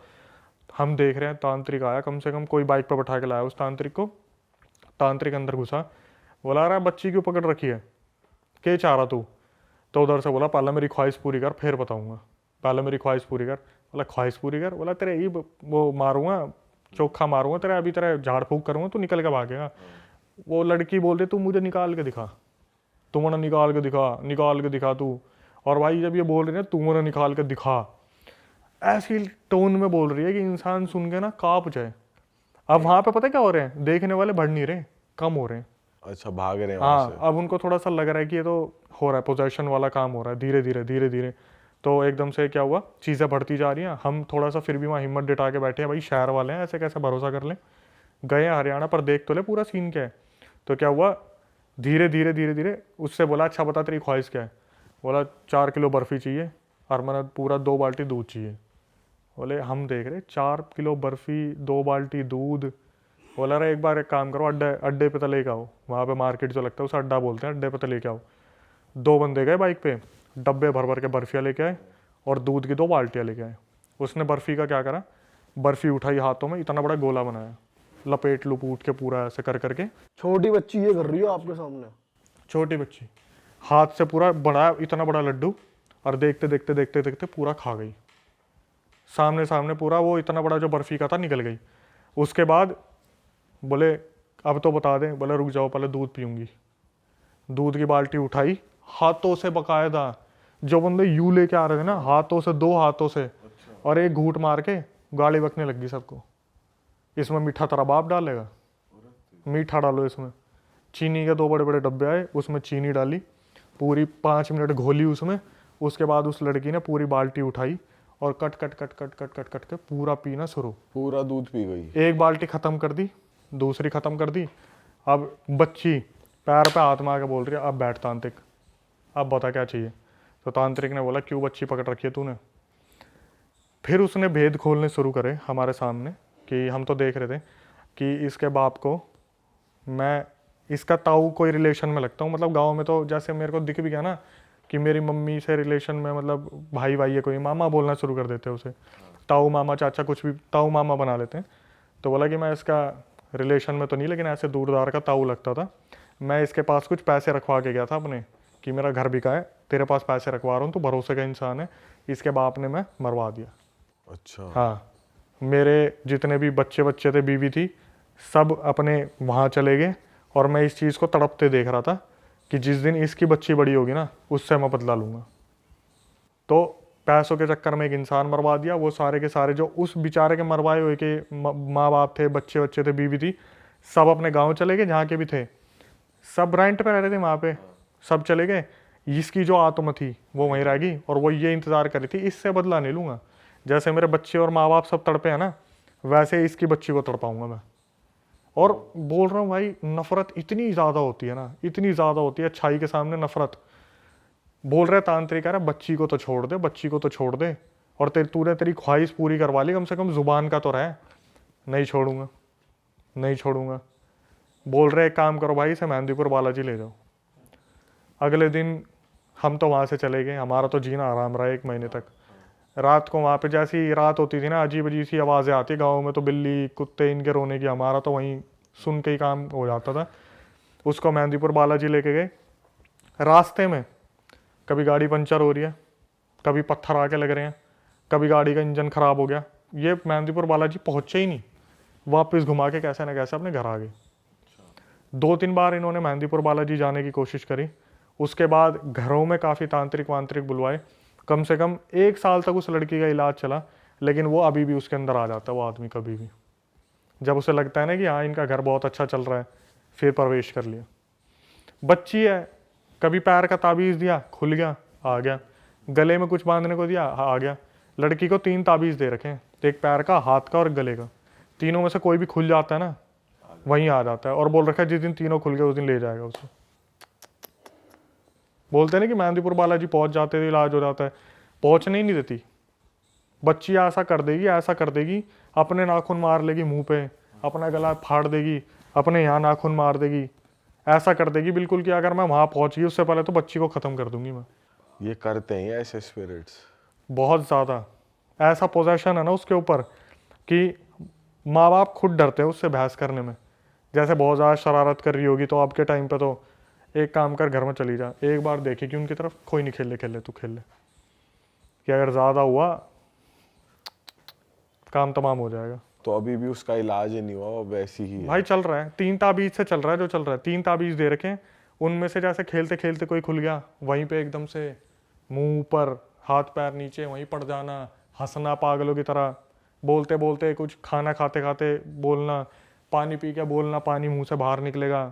हम देख रहे हैं तांत्रिक आया, कम से कम कोई बाइक पर बैठा के लाया उस तांत्रिक को। तांत्रिक अंदर घुसा, बोला रहा बच्ची क्यों पकड़ रखी है, क्या चाह रहा तू? तो उधर से बोला पहले मेरी ख्वाहिश पूरी कर फिर बताऊंगा, पहले मेरी ख्वाहिश पूरी कर। बोला ख्वाहिश पूरी कर? बोला तेरे ही वो मारूंगा, चोखा मारूंगा तेरा, अभी तेरा झाड़ फूक करूंगा, तू निकल के भागेगा। वो लड़की बोल रही तू मुझे निकाल के दिखा, तू मुझे निकाल के दिखा, निकाल के दिखा तू। और भाई जब ये बोल रही है तू मुझे निकाल के दिखा, ऐसी टोन में बोल रही है कि इंसान सुन के ना कांप जाए। अब वहां पे पता क्या हो रहे हैं, देखने वाले बढ़ नहीं रहे, कम हो रहे हैं। अच्छा, भाग रहे हैं वहाँ हाँ, से। अब उनको थोड़ा सा लग रहा है कि ये तो हो रहा है, पोजेशन वाला काम हो रहा है, धीरे धीरे धीरे धीरे। तो एकदम से क्या हुआ, चीज़ें बढ़ती जा रही हैं। हम थोड़ा सा फिर भी वहाँ हिम्मत जुटा के बैठे हैं, भाई शहर वाले हैं, ऐसे कैसे भरोसा कर लें। गए हरियाणा पर, देख तो ले पूरा सीन क्या है। तो क्या हुआ, धीरे धीरे धीरे धीरे उससे बोला अच्छा बता तेरी ख्वाहिश क्या है? बोला 4 किलो बर्फ़ी चाहिए और मैंने पूरा 2 बाल्टी दूध चाहिए। बोले हम देख रहे 4 किलो बर्फ़ी 2 बाल्टी दूध। बोला रहा एक बार एक काम करो, अड्डे पे तो लेके आओ, वहाँ पे मार्केट जो लगता है उसे अड्डा बोलते हैं, अड्डे पे तो लेके आओ। 2 बंदे गए बाइक पे, डब्बे भर भर के बर्फ़ियाँ लेके आए और दूध की 2 बाल्टियाँ लेके आए। उसने बर्फ़ी का क्या करा, बर्फ़ी उठाई हाथों में, इतना बड़ा गोला बनाया, लपेट लुपूट के पूरा ऐसे कर करके। छोटी बच्ची ये कर रही हो आपके सामने? छोटी बच्ची हाथ से पूरा बनाया इतना बड़ा लड्डू, और देखते देखते देखते देखते पूरा खा गई, सामने सामने पूरा वो इतना बड़ा जो बर्फ़ी का था निकल गई। उसके बाद बोले अब तो बता दें, बोले रुक जाओ पहले दूध पीऊँगी। दूध की बाल्टी उठाई, हाथों से बकायदा, जो बंदे यू लेके आ रहे थे ना, हाथों से, 2 हाथों से, और एक घूंट मार के गाली बकने लग गई सबको। इसमें मीठा तेरा बाप डालेगा, मीठा डालो इसमें। चीनी के 2 बड़े बड़े डब्बे आए, उसमें चीनी डाली, पूरी 5 मिनट घोली उसमें। उसके बाद उस लड़की ने पूरी बाल्टी उठाई और cut cut cut cut cut cut cut के पूरा पीना शुरू। पूरा दूध पी गई। एक बाल्टी ख़त्म कर दी, दूसरी ख़त्म कर दी। अब बच्ची पैर पे हाथ मार के बोल रही है अब बैठ तांत्रिक, अब बता क्या चाहिए। तो तांत्रिक ने बोला क्यों बच्ची पकड़ रखी है तूने? फिर उसने भेद खोलने शुरू करे हमारे सामने, कि हम तो देख रहे थे कि इसके बाप को मैं, इसका ताऊ कोई रिलेशन में लगता हूँ। मतलब गांव में तो जैसे मेरे को दिख भी गया ना कि मेरी मम्मी से रिलेशन में, मतलब भाई भाई है कोई, मामा बोलना शुरू कर देते हैं उसे, ताऊ मामा चाचा कुछ भी ताऊ मामा बना लेते हैं। तो बोला कि मैं इसका रिलेशन में तो नहीं, लेकिन ऐसे दूरदार का ताऊ लगता था। मैं इसके पास कुछ पैसे रखवा के गया था अपने, कि मेरा घर बिका है, तेरे पास पैसे रखवा रहा हूँ, तो भरोसे का इंसान है। इसके बाप ने मैं मरवा दिया। अच्छा। हाँ, मेरे जितने भी बच्चे थे, बीवी थी, सब अपने वहाँ चले गए। और मैं इस चीज़ को तड़पते देख रहा था कि जिस दिन इसकी बच्ची बड़ी होगी ना, उससे मैं बदला लूँगा। तो पैसों के चक्कर में एक इंसान मरवा दिया। वो सारे के सारे जो उस बेचारे के मरवाए हुए के माँ बाप थे, बच्चे थे, बीवी थी, सब अपने गाँव चले गए, जहाँ के भी थे। सब रेंट पे रह रहे थे वहाँ पे, सब चले गए। इसकी जो आत्मा थी वो वहीं रह गई, और वो ये इंतज़ार कर रही थी इससे बदला नहीं लूँगा। जैसे मेरे बच्चे और माँ बाप सब तड़पे हैं ना, वैसे इसकी बच्ची को तड़पाऊँगा मैं। और बोल रहा हूँ भाई, नफ़रत इतनी ज़्यादा होती है ना, इतनी ज़्यादा होती है अच्छाई के सामने नफ़रत। बोल रहे तांत्रिक कह रहा बच्ची को तो छोड़ दे, बच्ची को तो छोड़ दे, और तूने तेरी ख्वाहिश पूरी करवा ली, कम से कम जुबान का तो रहे। नहीं छोड़ूंगा, नहीं छोड़ूंगा। बोल रहे एक काम करो भाई, इसे मेहंदीपुर बालाजी ले जाओ। अगले दिन हम तो वहाँ से चले गए, हमारा तो जीना आराम रहा 1 महीने तक। रात को वहाँ पे जैसी रात होती थी ना, अजीब अजीब सी आवाज़ें आती, गाँव में तो बिल्ली कुत्ते इनके रोने की, हमारा तो वहीं सुन के ही काम हो जाता था। उसको मेहंदीपुर बालाजी लेके गए। रास्ते में कभी गाड़ी पंचर हो रही है, कभी पत्थर आके लग रहे हैं, कभी गाड़ी का इंजन ख़राब हो गया। ये मेहंदीपुर बालाजी पहुँचे ही नहीं, वापस घुमा के कैसे ना कैसे अपने घर आ गए। 2-3 बार इन्होंने मेहंदीपुर बालाजी जाने की कोशिश करी। उसके बाद घरों में काफ़ी तांत्रिक वांत्रिक बुलवाए। कम से कम 1 साल तक उस लड़की का इलाज चला, लेकिन वो अभी भी उसके अंदर आ जाता है, वो आदमी कभी भी। जब उसे लगता है ना कि हाँ इनका घर बहुत अच्छा चल रहा है, फिर प्रवेश कर लिया। बच्ची है, कभी पैर का ताबीज़ दिया, खुल गया, आ गया। गले में कुछ बांधने को दिया, आ गया। लड़की को 3 ताबीज़ दे रखे हैं, एक पैर का, हाथ का और गले का। तीनों में से कोई भी खुल जाता है ना, वहीं आ जाता है। और बोल रखा है जिस दिन तीनों खुल गए उस दिन ले जाएगा उसे। बोलते हैं ना कि मेहंदीपुर बालाजी पहुंच जाते थे, इलाज हो जाता है। पहुंचने ही नहीं देती। बच्ची ऐसा कर देगी, ऐसा कर देगी, अपने नाखून मार लेगी मुंह पे, अपना गला फाड़ देगी, अपने यहाँ नाखून मार देगी, ऐसा कर देगी बिल्कुल कि अगर मैं वहाँ पहुँच गई उससे पहले तो बच्ची को ख़त्म कर दूंगी मैं। ये करते हैं ऐसे स्पिरिट्स बहुत ज़्यादा। ऐसा पोजेशन है ना उसके ऊपर कि माँ बाप खुद डरते हैं उससे बहस करने में। जैसे बहुत ज़्यादा शरारत कर रही होगी तो आपके टाइम पे तो एक काम कर, घर में चली जा, एक बार देखेगी उनकी तरफ, कोई नहीं, खेल ले तू खेल ले, कि अगर ज़्यादा हुआ काम तमाम हो जाएगा। तो अभी भी उसका इलाज ही नहीं हुआ, वो वैसी ही है। भाई चल रहा है, 3 ताबीज़ से चल रहा है जो चल रहा है। 3 ताबीज़ दे रखे हैं, उनमें से जैसे खेलते खेलते कोई खुल गया, वहीं पे एकदम से मुंह ऊपर, हाथ पैर नीचे, वहीं पड़ जाना, हंसना पागलों की तरह, बोलते बोलते कुछ, खाना खाते खाते बोलना, पानी पी के बोलना, पानी मुंह से बाहर निकलेगा,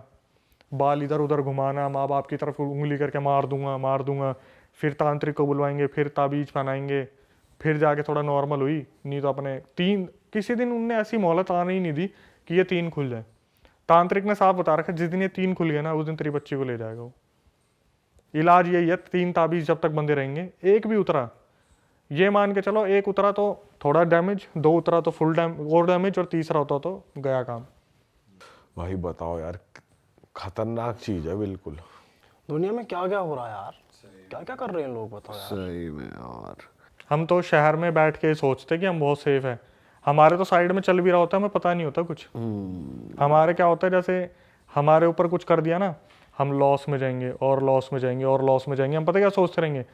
बाल इधर उधर घुमाना, माँ बाप की तरफ उंगली करके मार दूंगा मार दूंगा। फिर तांत्रिक को बुलवाएंगे, फिर ताबीज़ पहनाएंगे, फिर जाके थोड़ा नॉर्मल हुई, नहीं तो अपने 3 किसी दिन उनने ऐसी मोहलत आने ही नहीं दी कि ये 3 खुल जाए। तांत्रिक ने साफ बता रखा जिस दिन ये 3 खुल गए ना उस दिन तेरी बच्ची को ले जाएगा वो। इलाज यही है, 3 ताबीज़ जब तक बंदे रहेंगे। एक भी उतरा, ये मान के चलो, एक उतरा तो थोड़ा डैमेज, 2 उतरा तो फुल डैमेज, और तीसरा होता तो गया काम। भाई बताओ यार, खतरनाक चीज है बिल्कुल। दुनिया में क्या क्या हो रहा है यार, क्या क्या कर रहे हैं लोग, बताओ यार। सही में यार। हम तो शहर में बैठ के सोचते कि हम बहुत सेफ है, हमारे तो साइड में चल भी रहा होता है, हमें पता नहीं होता कुछ। हमारे क्या होता है, जैसे हमारे ऊपर कुछ कर दिया ना, हम लॉस में जाएंगे और लॉस में जाएंगे और लॉस में जाएंगे। हम पता क्या सोचते रहेंगे,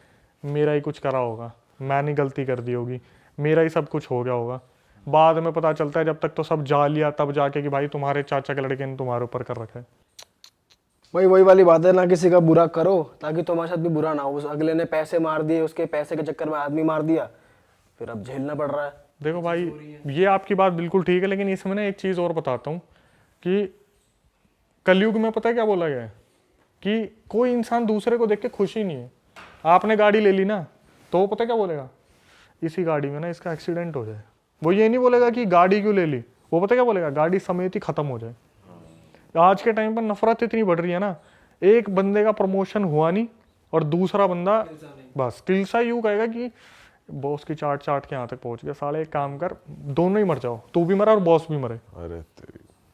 मेरा ही कुछ करा होगा, मैंने गलती कर दी होगी, मेरा ही सब कुछ हो गया होगा। बाद में पता चलता है जब तक तो सब जा लिया तब जाके कि भाई तुम्हारे चाचा के लड़के ने तुम्हारे ऊपर कर रखा है। वही वाली बात है ना, किसी का बुरा करो ताकि तुम्हारे साथ भी बुरा ना हो। उस अगले ने पैसे मार दिए, उसके पैसे के चक्कर में आदमी मार दिया, फिर अब झेलना पड़ रहा है। देखो भाई, ये आपकी बात बिल्कुल ठीक है, लेकिन इसमें ना एक चीज़ और बताता हूँ कि कलयुग में पता है क्या बोला गया है कि कोई इंसान दूसरे को देख के खुश ही नहीं है। आपने गाड़ी ले ली ना, तो वो पता क्या बोलेगा, इसी गाड़ी में ना इसका एक्सीडेंट हो जाए। वो ये नहीं बोलेगा कि गाड़ी क्यों ले ली, वो पता क्या बोलेगा, गाड़ी समेत ही खत्म हो जाए। आज के टाइम पर नफरत इतनी बढ़ रही है ना, एक बंदे का प्रमोशन हुआ नहीं और दूसरा बंदा बस तिलसा यूं कहेगा कि बॉस की चाट चाट के यहाँ तक पहुंच गया। साले एक काम कर, दोनों ही मर जाओ, तू भी मरा और बॉस भी मरे। अरे तेरी